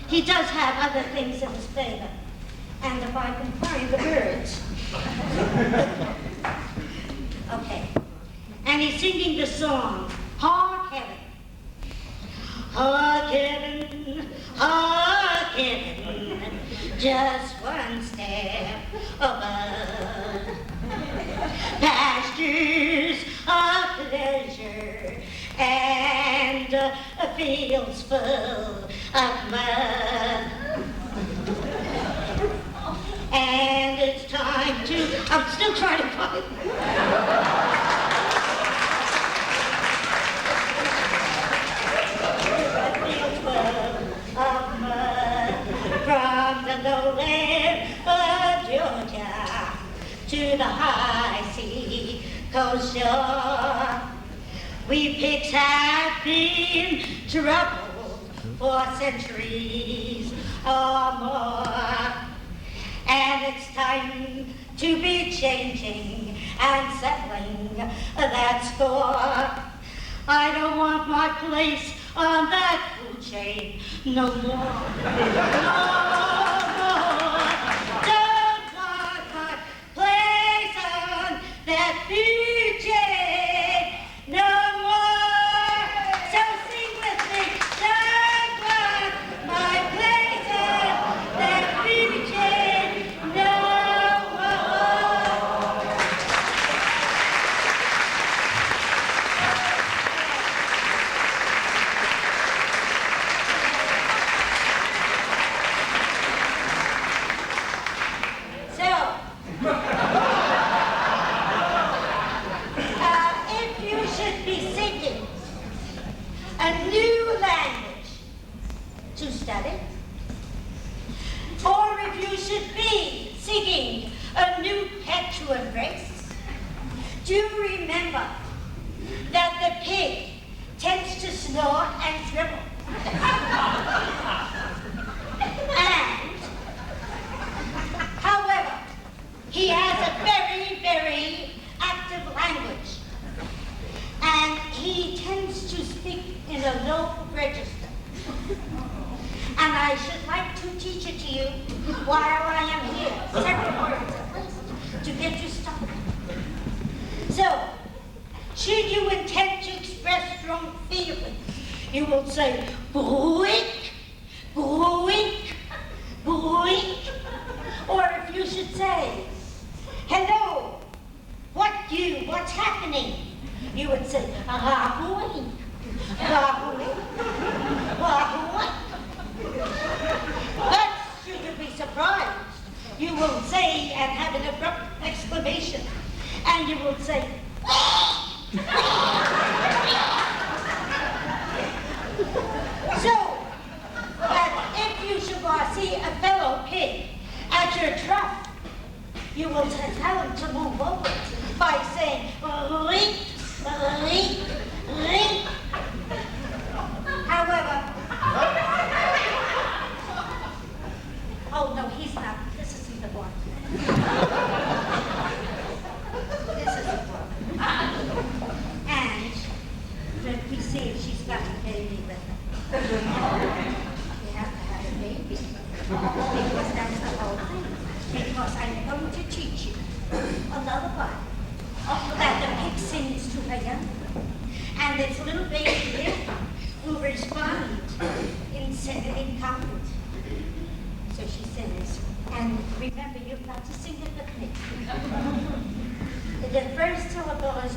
he does have other things in his favor. And if I can find the words. Okay. And he's singing the song, Hark Heaven. Hark Heaven, hark Heaven, just one step above. Pastures of pleasure and fields full of mud. And it's time to, I'm still trying to find fields full of mud. From the lowland of Georgia to the high sea coast shore, we pigs have been troubled for centuries or more. And it's time to be changing and settling that score. I don't want my place on that food chain no more. No more. Don't want my place on that food chain no more. So sing with me. Don't want my place on that food chain no more. So, if you should be singing a new language to study, or if you should be singing a new pet to embrace, do remember that the pig tends to snore and dribble. And however, he has a very, very active language. And he tends to speak in a low register. And I should like to teach it to you while I am here. Several words at least to get you started. So, should you intend to express strong feeling, you will say, boink, boink, boink. Or if you should say, hello, what's happening? You would say, boink, boink, boink. But should you be surprised, you will say and have an abrupt exclamation, and you will say, so, if you should see a fellow pig at your trough, you will tell him to move over by saying, leak, leak, leak. However, oh no, he's not. This isn't the one. This isn't the one. And let me see if she's got a baby with her. You have to have a baby. Because that's the whole thing. Because I'm going to teach you a lullaby that the pig sings to her young. And this little baby here will respond in comment. So she sings, and remember, you've got to sing it with me. The first syllable is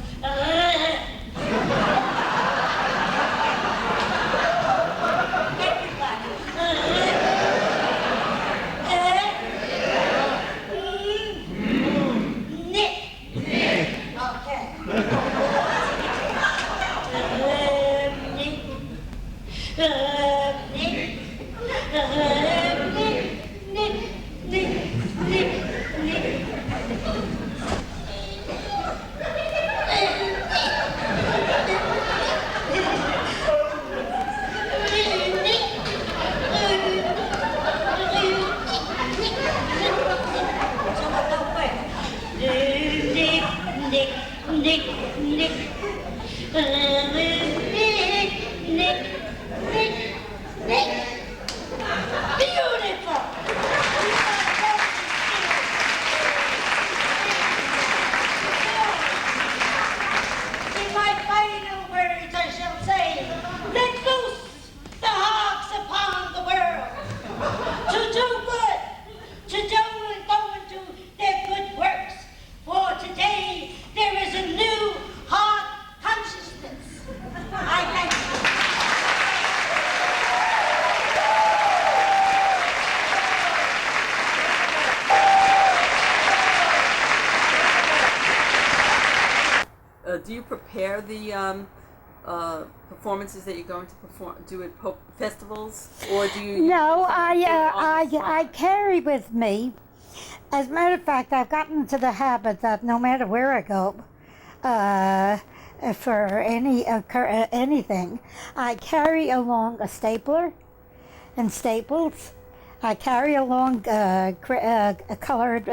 do you prepare the performances that you're going to do at festivals, or do you? No, I carry with me. As a matter of fact, I've gotten into the habit that no matter where I go, for anything, I carry along a stapler and staples, I carry along colored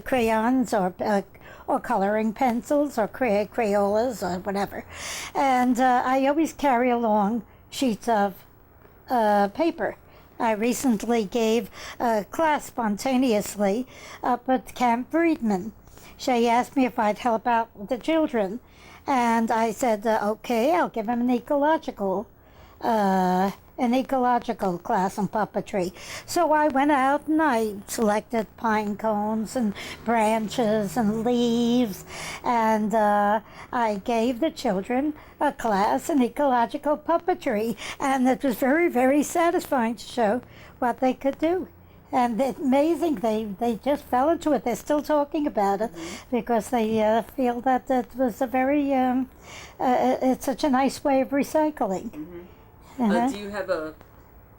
crayons or coloring pencils or Crayolas or whatever. And I always carry along sheets of paper. I recently gave a class spontaneously up at Camp Friedman. She asked me if I'd help out with the children. And I said, okay, I'll give them an ecological class on puppetry. So I went out and I selected pine cones and branches and leaves, and I gave the children a class in ecological puppetry, and it was very, very satisfying to show what they could do. And it's amazing, they just fell into it. They're still talking about it because they feel that it was a very, it's such a nice way of recycling. Do you have a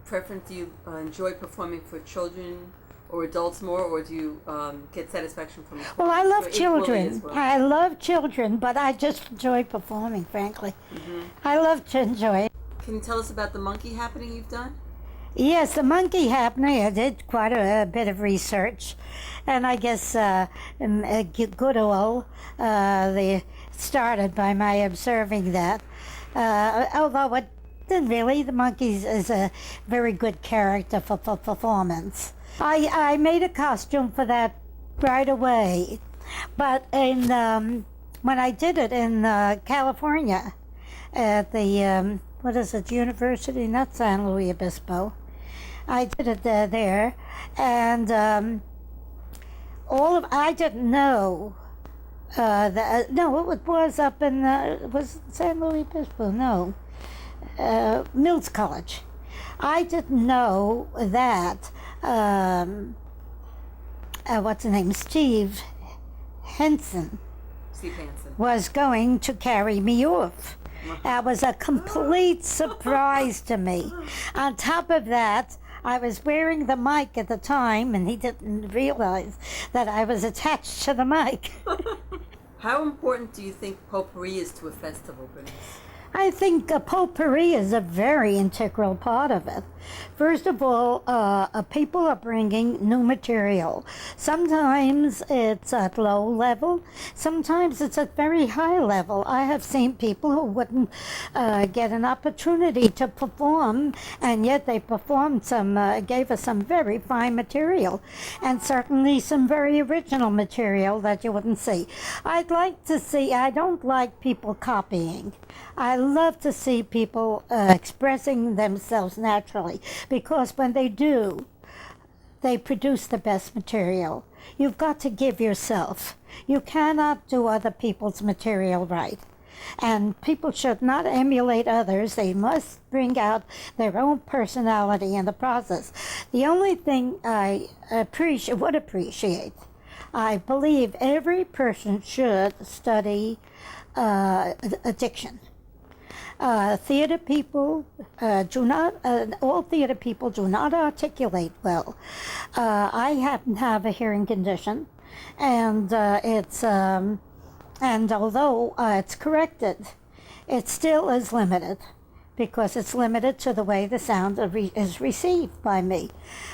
preference? Do you enjoy performing for children or adults more, or do you get satisfaction from? Well, I love children. As well? I love children, but I just enjoy performing, frankly. I love to enjoy it. Can you tell us about the monkey happening you've done? Yes, the monkey happening, I did quite a bit of research, and I guess Goodall started by my observing that, although it didn't really, the monkeys is a very good character for performance. I made a costume for that right away, but when I did it in California at the, University, not San Luis Obispo, I did it there, and I didn't know no, it was up in, was San Luis Obispo, no, Mills College. I didn't know that, what's his name, Steve Henson was going to carry me off. That was a complete surprise to me. On top of that, I was wearing the mic at the time, and he didn't realize that I was attached to the mic. How important do you think potpourri is to a festival, Bernice? I think potpourri is a very integral part of it. First of all, people are bringing new material. Sometimes it's at low level, sometimes it's at very high level. I have seen people who wouldn't get an opportunity to perform, and yet they performed gave us some very fine material, and certainly some very original material that you wouldn't see. I don't like people copying. I love to see people expressing themselves naturally, because when they do, they produce the best material. You've got to give yourself. You cannot do other people's material right. And people should not emulate others. They must bring out their own personality in the process. The only thing I would appreciate, I believe every person should study addiction. Theater people all theater people do not articulate well. I happen to have a hearing condition, and and although it's corrected, it still is limited, because it's limited to the way the sound is received by me.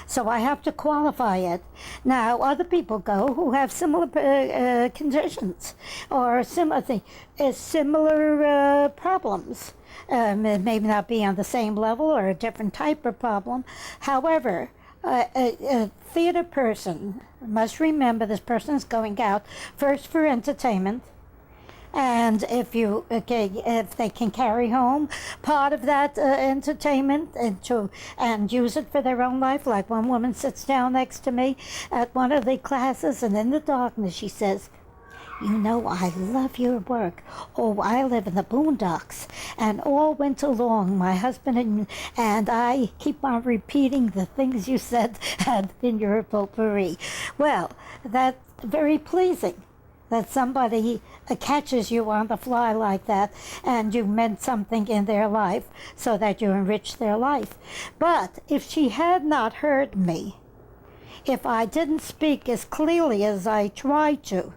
So I have to qualify it. Now, other people go who have similar conditions or similar problems. It may not be on the same level or a different type of problem. However, a theater person must remember this person is going out first for entertainment. And if they can carry home part of that entertainment and use it for their own life, like one woman sits down next to me at one of the classes, and in the darkness she says, "You know, I love your work. Oh, I live in the boondocks, and all winter long my husband and I keep on repeating the things you said in your potpourri." Well, that's very pleasing, that somebody catches you on the fly like that, and you meant something in their life so that you enrich their life. But if she had not heard me, if I didn't speak as clearly as I tried to,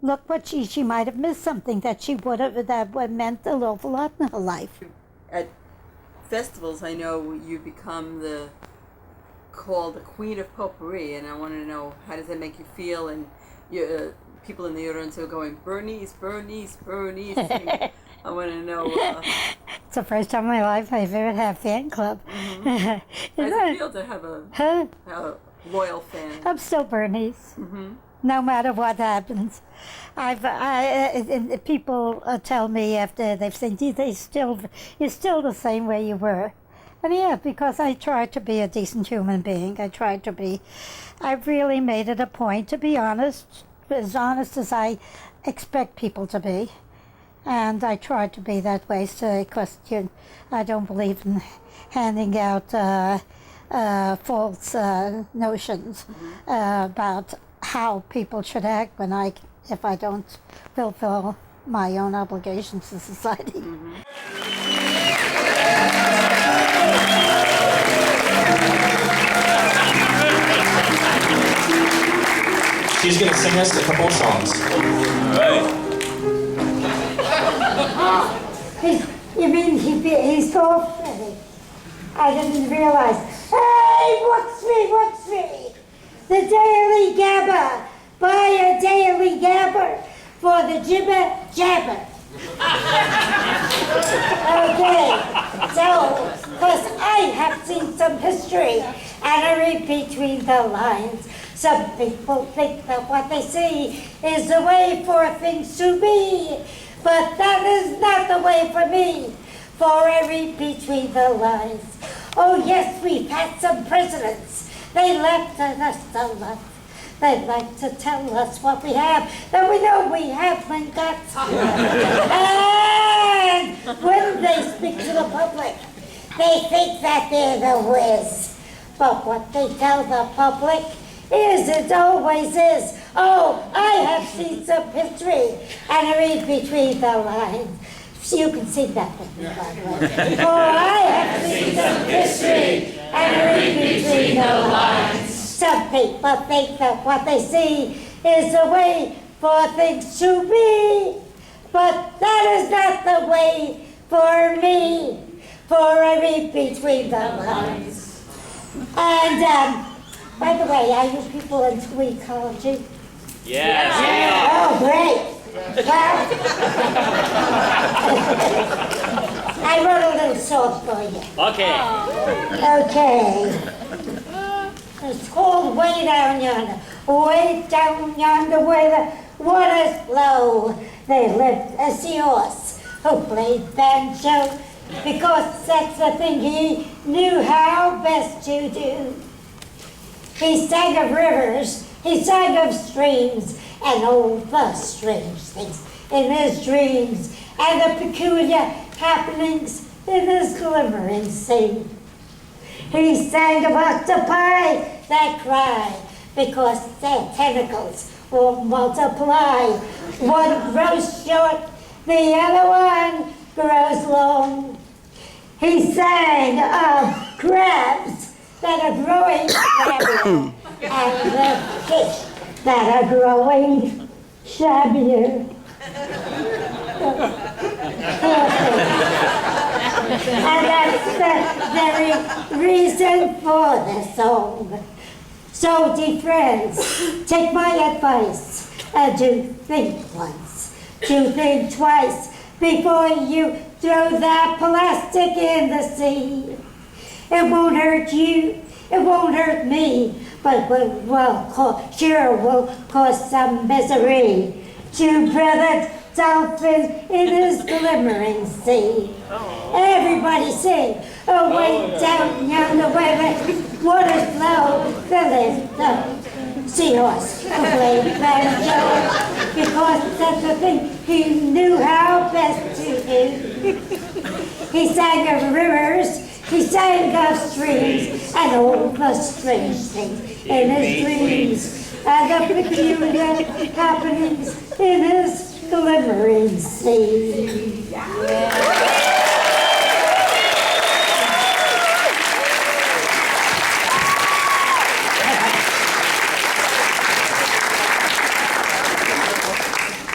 look what she might have missed something that would meant an awful lot in her life. festivals, I know you become called the Queen of Potpourri, and I want to know, how does that make you feel? And you, people in the audience are going, Bernice, Bernice, Bernice. I want to know. It's the first time in my life I've ever had a fan club. Mm-hmm. How does it feel to have a loyal fan? I'm still Bernice. Mm-hmm. No matter what happens. People tell me after they've seen you, you're still the same way you were. And yeah, because I try to be a decent human being. I've really made it a point to be honest as I expect people to be. And I try to be that way, so because I don't believe in handing out false notions about how people should act if I don't fulfill my own obligations to society. Mm-hmm. She's going to sing us a couple of songs. You mean he's so pretty? I didn't realize. Hey, what's me? The Daily Gabber. Buy a Daily Gabber for the jibber jabber. Okay, so, because I have seen some history and I read between the lines. Some people think that what they see is the way for things to be, but that is not the way for me, for I read between the lines. Oh yes, we've had some presidents. They left us a lot. They like to tell us what we have, that we know we haven't got. And when they speak to the public, they think that they're the whiz. But what they tell the public is it always is. Oh, I have seen some history, and I read between the lines. You can sing that with me, by the way. Oh, I have seen some history, and I read between the lines. Some people think that what they see is the way for things to be, but that is not the way for me, for I read between the lines. And, by the way, are you people into ecology? Yes. Oh, great. Well, I wrote a little song for you. Okay. It's called Way Down Yonder. Way down yonder where the waters flow. They lived a seahorse who played banjo because that's the thing he knew how best to do. He sang of rivers, he sang of streams, and all the strange things in his dreams, and the peculiar happenings in his glimmering sea. He sang of octopi that cry because their tentacles will multiply. One grows short, the other one grows long. He sang of crabs that are growing shabbier and the fish that are growing shabbier. And that's the very reason for the song. So, dear friends, take my advice and do think once, do think twice before you throw that plastic in the sea. It won't hurt you, it won't hurt me, but sure will cause some misery to brother dolphin in his glimmering sea. Everybody sing, oh, way down yonder where the waters flow, there lives the seahorse who played banjo, because that's the thing he knew how best to do. He sang of rivers, he sang of streams, and all the strange things in his dreams, and the peculiar happenings in his glimmering sea.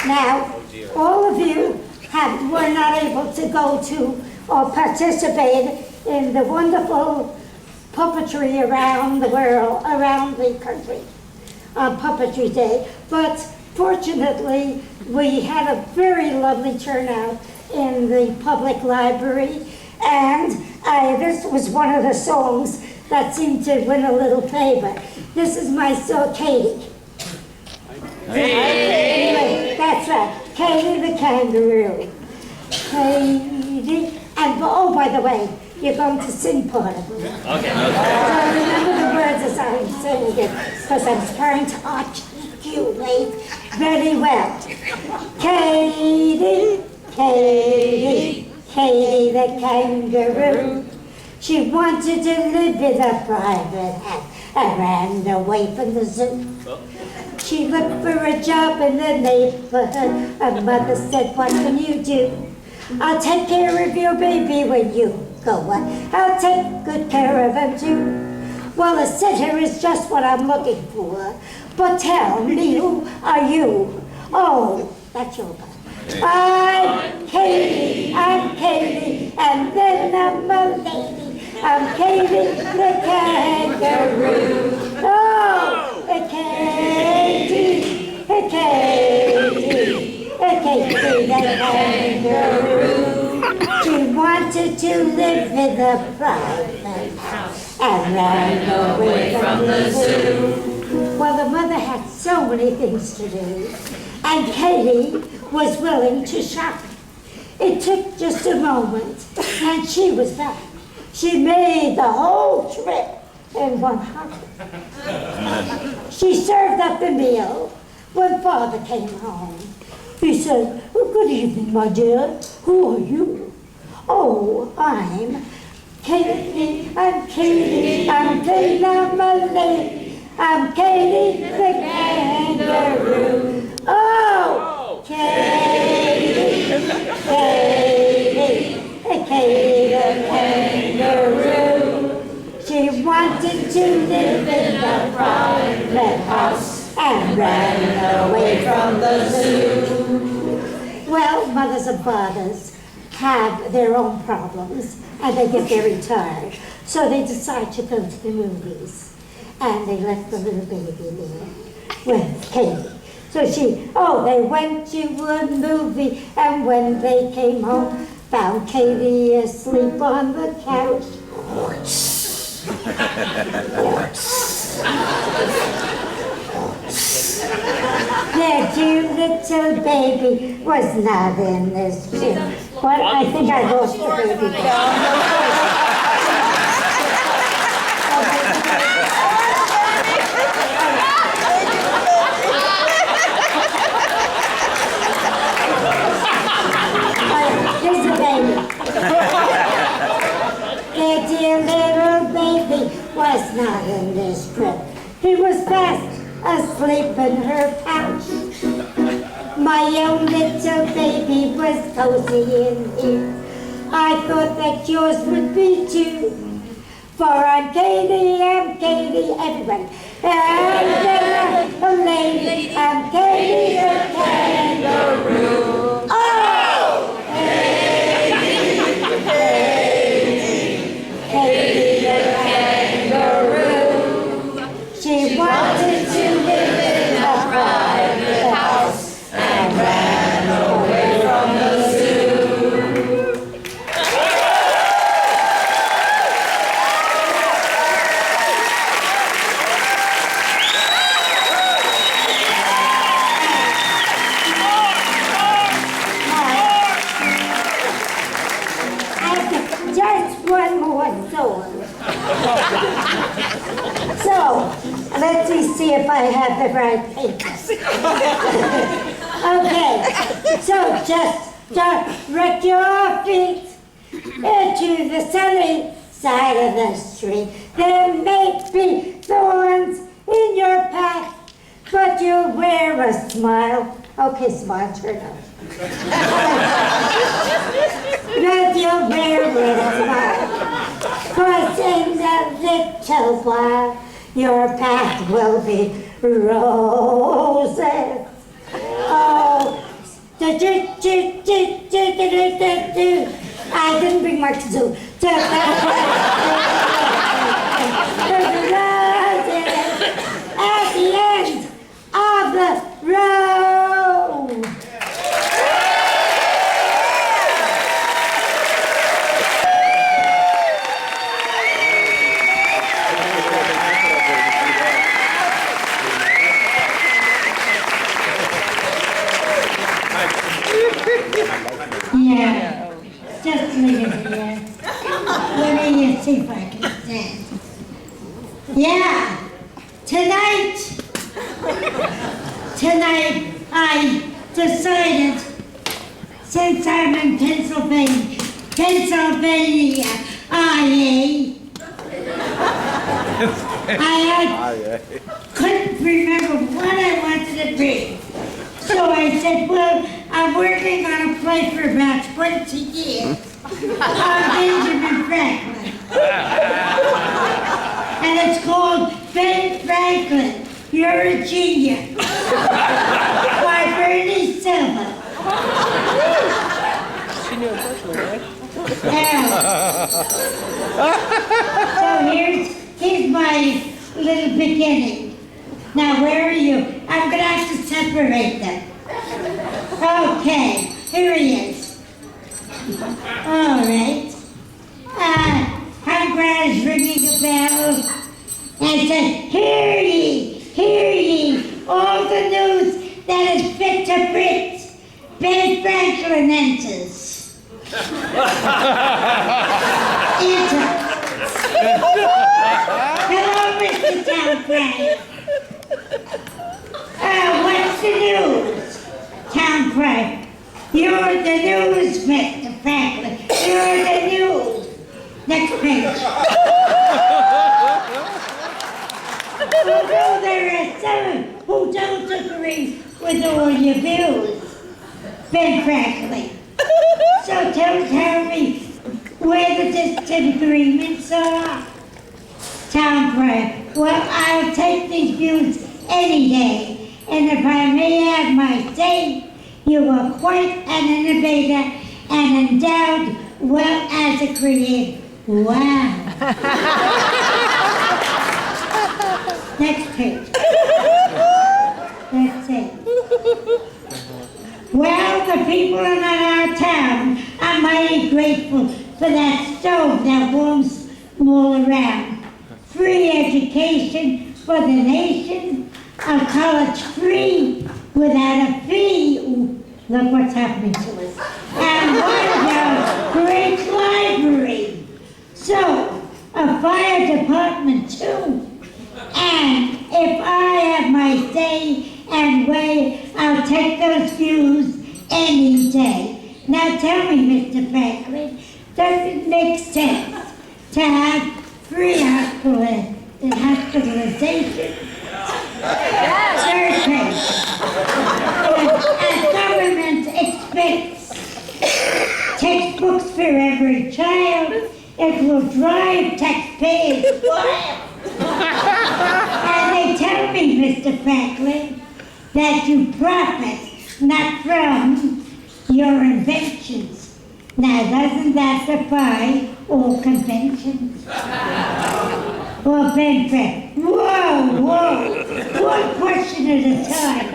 Now, all of you were not able to go to or participate in the wonderful puppetry around the world, around the country on Puppetry Day. But fortunately, we had a very lovely turnout in the public library, and this was one of the songs that seemed to win a little favor. This is my song, Katie. Anyway, that's right, Katie the kangaroo. Katie, and oh, by the way, you're going to sing part of it. Okay. So remember the words as I'm singing it, because I'm trying to articulate very well. Katie, Katie, Katie the kangaroo. She wanted to live in a private house and ran away from the zoo. She looked for a job in the neighborhood. Her mother said, what can you do? I'll take care of your baby when you go away. I'll take good care of him too. Well, a sitter is just what I'm looking for. But tell me, who are you? Oh, that's your guy. I'm Katie, and then I'm a lady. I'm Katie the kangaroo. Oh, Katie, Katie, Katie the kangaroo. She wanted to live in a private house and ran away from the zoo. Well, the mother had so many things to do, and Katie was willing to shop. It took just a moment, and she was back. She made the whole trip in one hop. She served up the meal when Father came home. He said, oh, good evening, my dear. Who are you? Oh, I'm Katie, I'm Katie, I'm Katie, I'm a lady. I'm Katie the kangaroo. Oh, Katie, Katie, Katie the kangaroo. She wanted to live in a private house and ran away from the zoo. Well, mothers and fathers have their own problems and they get very tired. So they decide to go to the movies. And they left the little baby there with Katie. So they went to a movie, and when they came home, found Katie asleep on the couch. Their dear little baby was not in this film. But I think I lost the baby. Here's the baby. Their dear little baby was not in this trip. He was fast asleep in her pouch. My own little baby was cozy in here. I thought that yours would be too. For I'm Katie, everybody. And then I'm a lady, I'm Katie the kangaroo. Oh! Katie, Katie the kangaroo. She wanted to live in a private house and ran away from the zoo. Just one more song. So, let me see if I have the right papers. Okay, so just direct your feet into the sunny side of the street. There may be thorns in your path, but you wear a smile. Okay, smile, turn up. That you'll wear a smile. 'Cause in a little while, your path will be roses. Oh, I didn't bring my kazoo. Yeah. Just leave it here. Let me see if I can stand. Yeah. Tonight I decided, since I'm in Pennsylvania, I couldn't remember what I wanted to be. So I said, well, I'm working on a play for about 20 years on Benjamin Franklin. And it's called Ben Franklin, You're a Genius, by Bernie Silva. She knew it personally, right? So here's my little beginning. Now, where are you? I'm going to have to separate them. Okay, here he is. All right. Congress is ringing a bell and says, hear ye, all the news that is fit to print. Ben Franklin enters. Hello, Mr. Town Crank. What's the news? Town Crank. You're the news, Mr. Franklin. You're the news. Next page. Although there are some who don't agree with all your views, Ben Franklin. So tell me where the disagreements are. Town Crank. Well, I'll take these views any day, and if I may have my say, you are quite an innovator and endowed well as a creator. Wow. Next page. That's it. Well, the people in our town are mighty grateful for that stove that warms them all around. Free education for the nation, a college free without a fee. Ooh, look what's happening to us. And what a great library. So, a fire department too. And if I have my say and way, I'll take those views any day. Now tell me, Mr. Franklin, does it make sense to have free hospitalization? Third page. At government expense, textbooks for every child, it will drive taxpayers wild. And they tell me, Mr. Franklin, that you profit not from your inventions. Now, doesn't that defy all conventions? Well, Ben Franklin, whoa, one question at a time.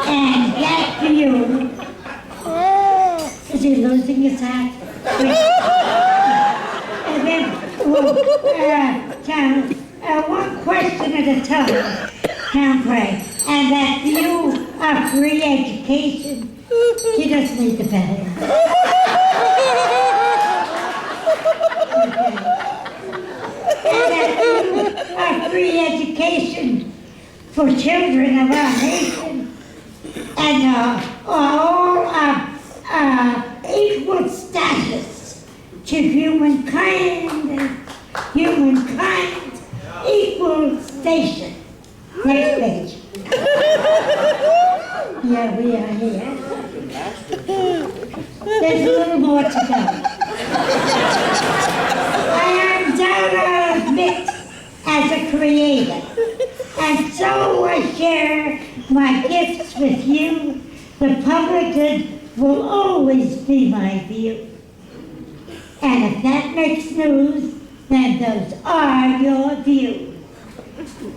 And that view, is he losing his hat? And then, one question at a time, Town Crank. And that view of free education, he doesn't need the bell. And that view of free education for children of our nation, and all equal status to humankind, equal station. Next page. Yeah, we are here. There's a little more to go. I am down, I'll admit, as a creator. And so I share my gifts with you. The public good will always be my view. And if that makes news, then those are your views.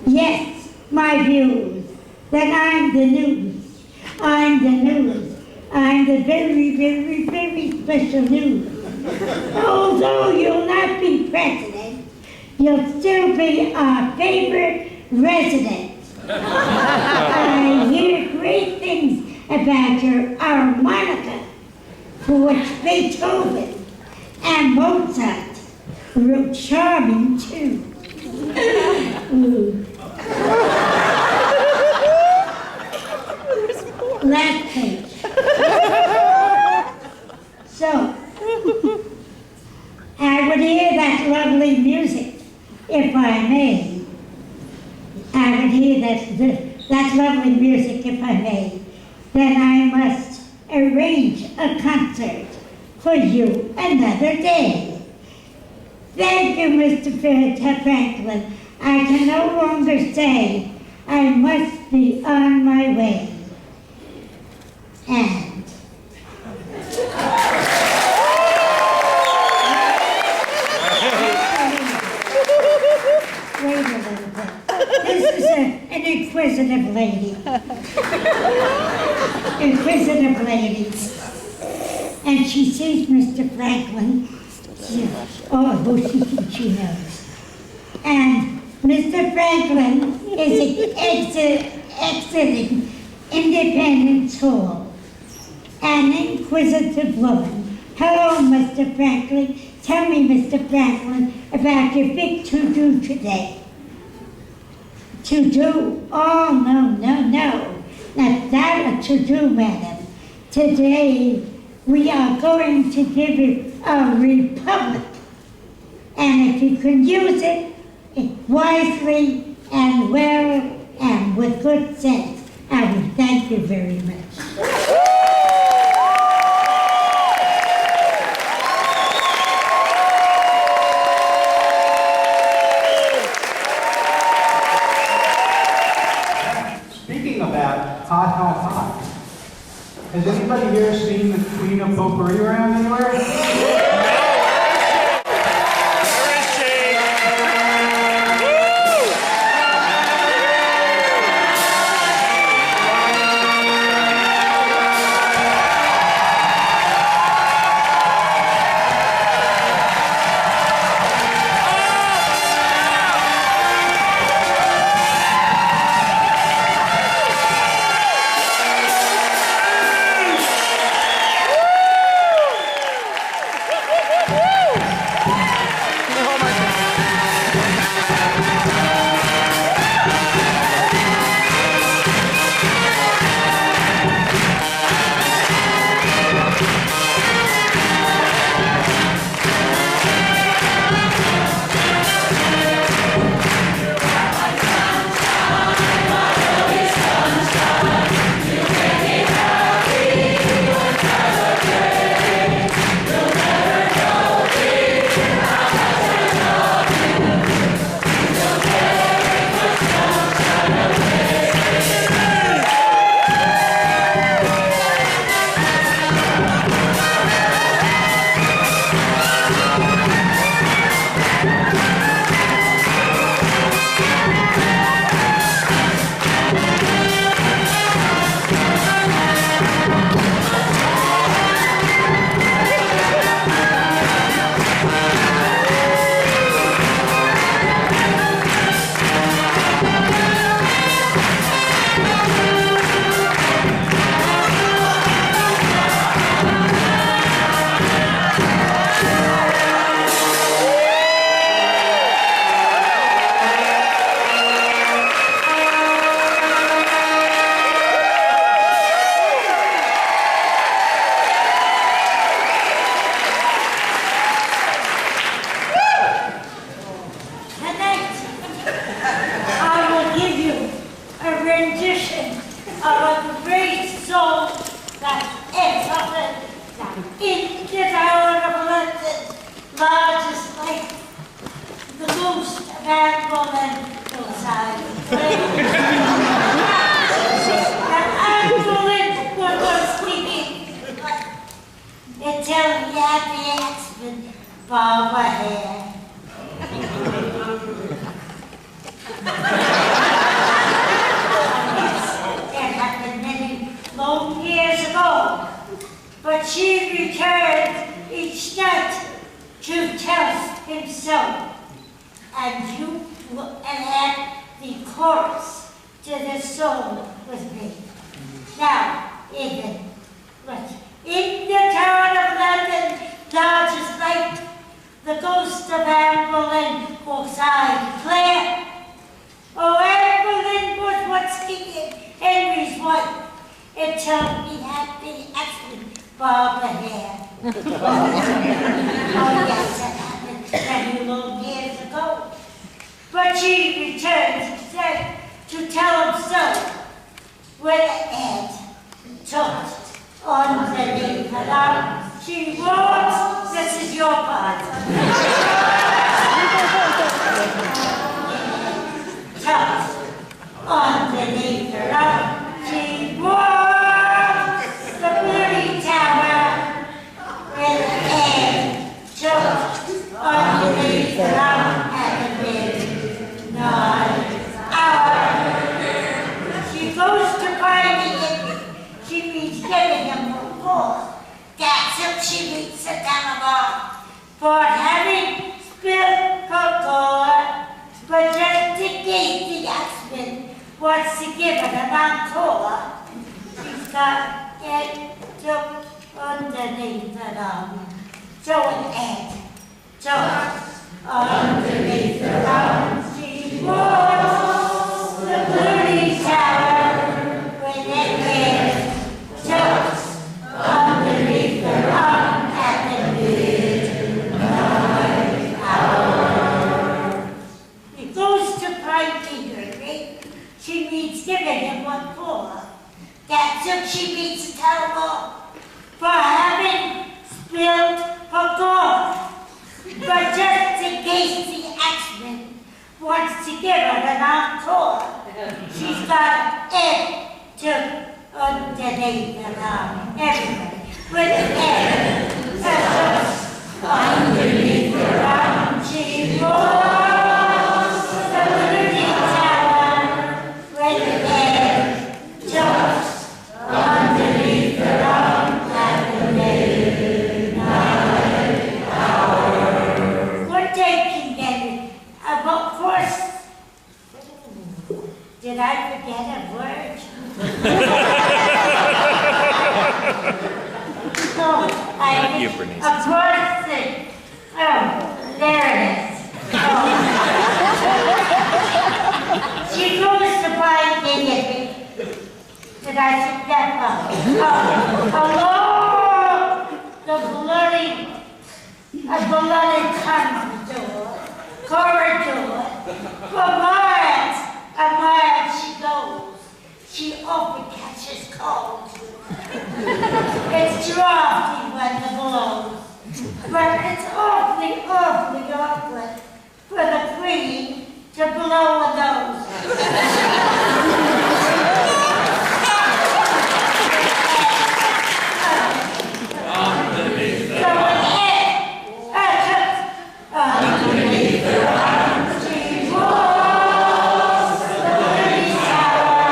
Yes, my views, that I'm the news. I'm the news. I'm the very, very, very special news. Although you'll not be president, you'll still be our favorite resident. I hear great things about your harmonica for which Beethoven and Mozart wrote charming too. Last page. So, I would hear that lovely music, if I may. I would hear that lovely music, if I may. Then I must arrange a concert for you another day. Thank you, Mr. Franklin. I can no longer say I must be on my way. And wait a little bit. This is an inquisitive lady. Inquisitive lady. And she sees Mr. Franklin. She knows. And Mr. Franklin is exiting Independence Hall. An inquisitive woman. Hello, Mr. Franklin. Tell me, Mr. Franklin, about your big to-do today. To-do? Oh, no. Not that a to-do, madam. Today, we are going to give you a republic. And if you can use it wisely and well and with good sense, I would thank you very much. Speaking about hot. Has anybody here seen the Queen of Potpourri around anywhere? But she returned each night to tell himself, and add the chorus to this song with me. Now, in the town of They told me had been asking Barbara here. Oh yes, that happened many long years ago. But she returned, she said, to tell him so. With a head tucked underneath her arm, she walks. This is your part. Tucked underneath her arm, she walks the Potpourri tower. With a head tucked underneath her arm at the midnight hour. She goes to buy the she meets giving him a call. That's it, she meets a Delavar for having spilled her gore. But just in case the accident wants to give it an encore, she's got it tucked underneath her arm. So it ends. Tucked underneath her arm, she walks the Potpourri tower with it head tucked underneath her arm at the midnight hour. He goes to find Potpourri. She meets giving him one for. That's it, she meets a terrible for having spilled her gore. But just in case the accident wants to give her an encore, she's got it to underneath her arm. Everybody, with an head underneath her arm, she walks the Potpourri tower with an head tucked underneath her arm at the midnight hour. One day, King Henry, about first. Did I forget a word? No, Thank you, Bernice. A person. Oh, there it is. Oh. She goes to buy dignity. Did I say that? Hello, the bloody corridor. For miles and miles she goes. She often catches cold. It's drafty when the blows, but it's awfully awkward for the Queen to blow a nose. Underneath her arms, she walks the Potpourri tower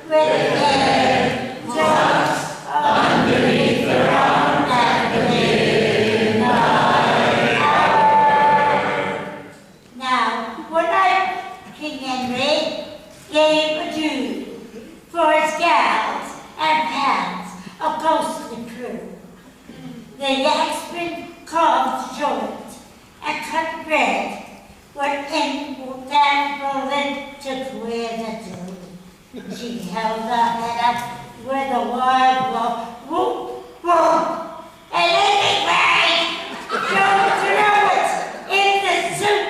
with a head tucked underneath her arm at the midnight hour. Now, one night, King Henry gave a Jew for his gals and pals a ghostly crew. The yaxman carved joint and cut bread were in that Berlin to clear the dew. She held her head up with a wild whoop, whoop, and anyway, don't throw it in the soup.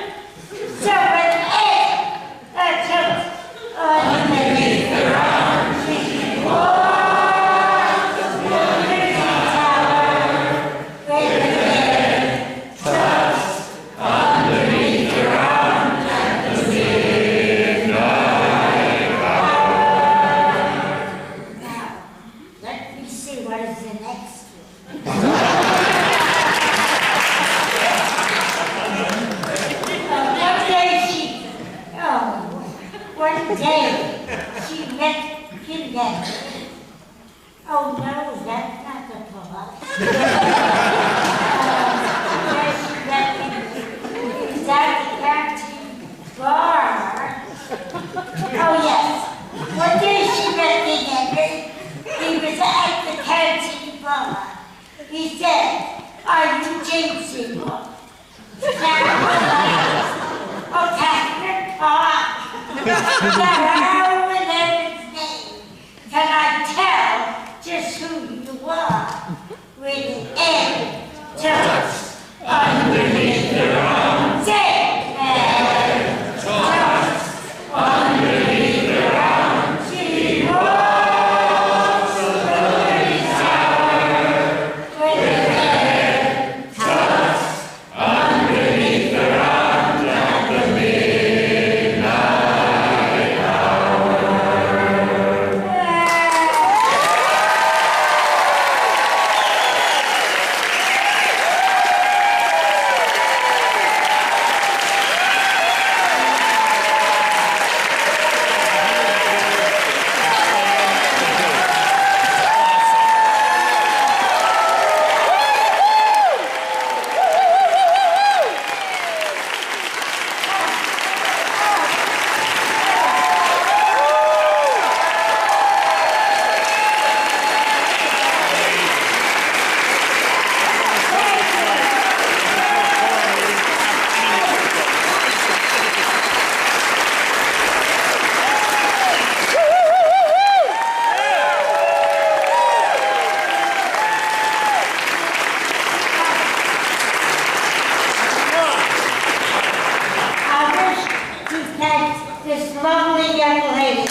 So an egg, took underneath her arm, she walked the Potpourri tower with a head tucked underneath her arm at the midnight hour. Now, let me see what is the next one. One day she met King Henry. Oh no, that's not the part. Where she met him is at the empty bar. Oh yes, one day she met King Henry. He was at the canteen bar. He said, "Are you jinxing?" Oh, Catherine Park. The heroine in his name. Can I tell just who you are. With the end, just underneath your arms. And just underneath your arms. She walks the dirty tower. With the end, just underneath your arms at the midnight hour. I wish to thank this lovely young lady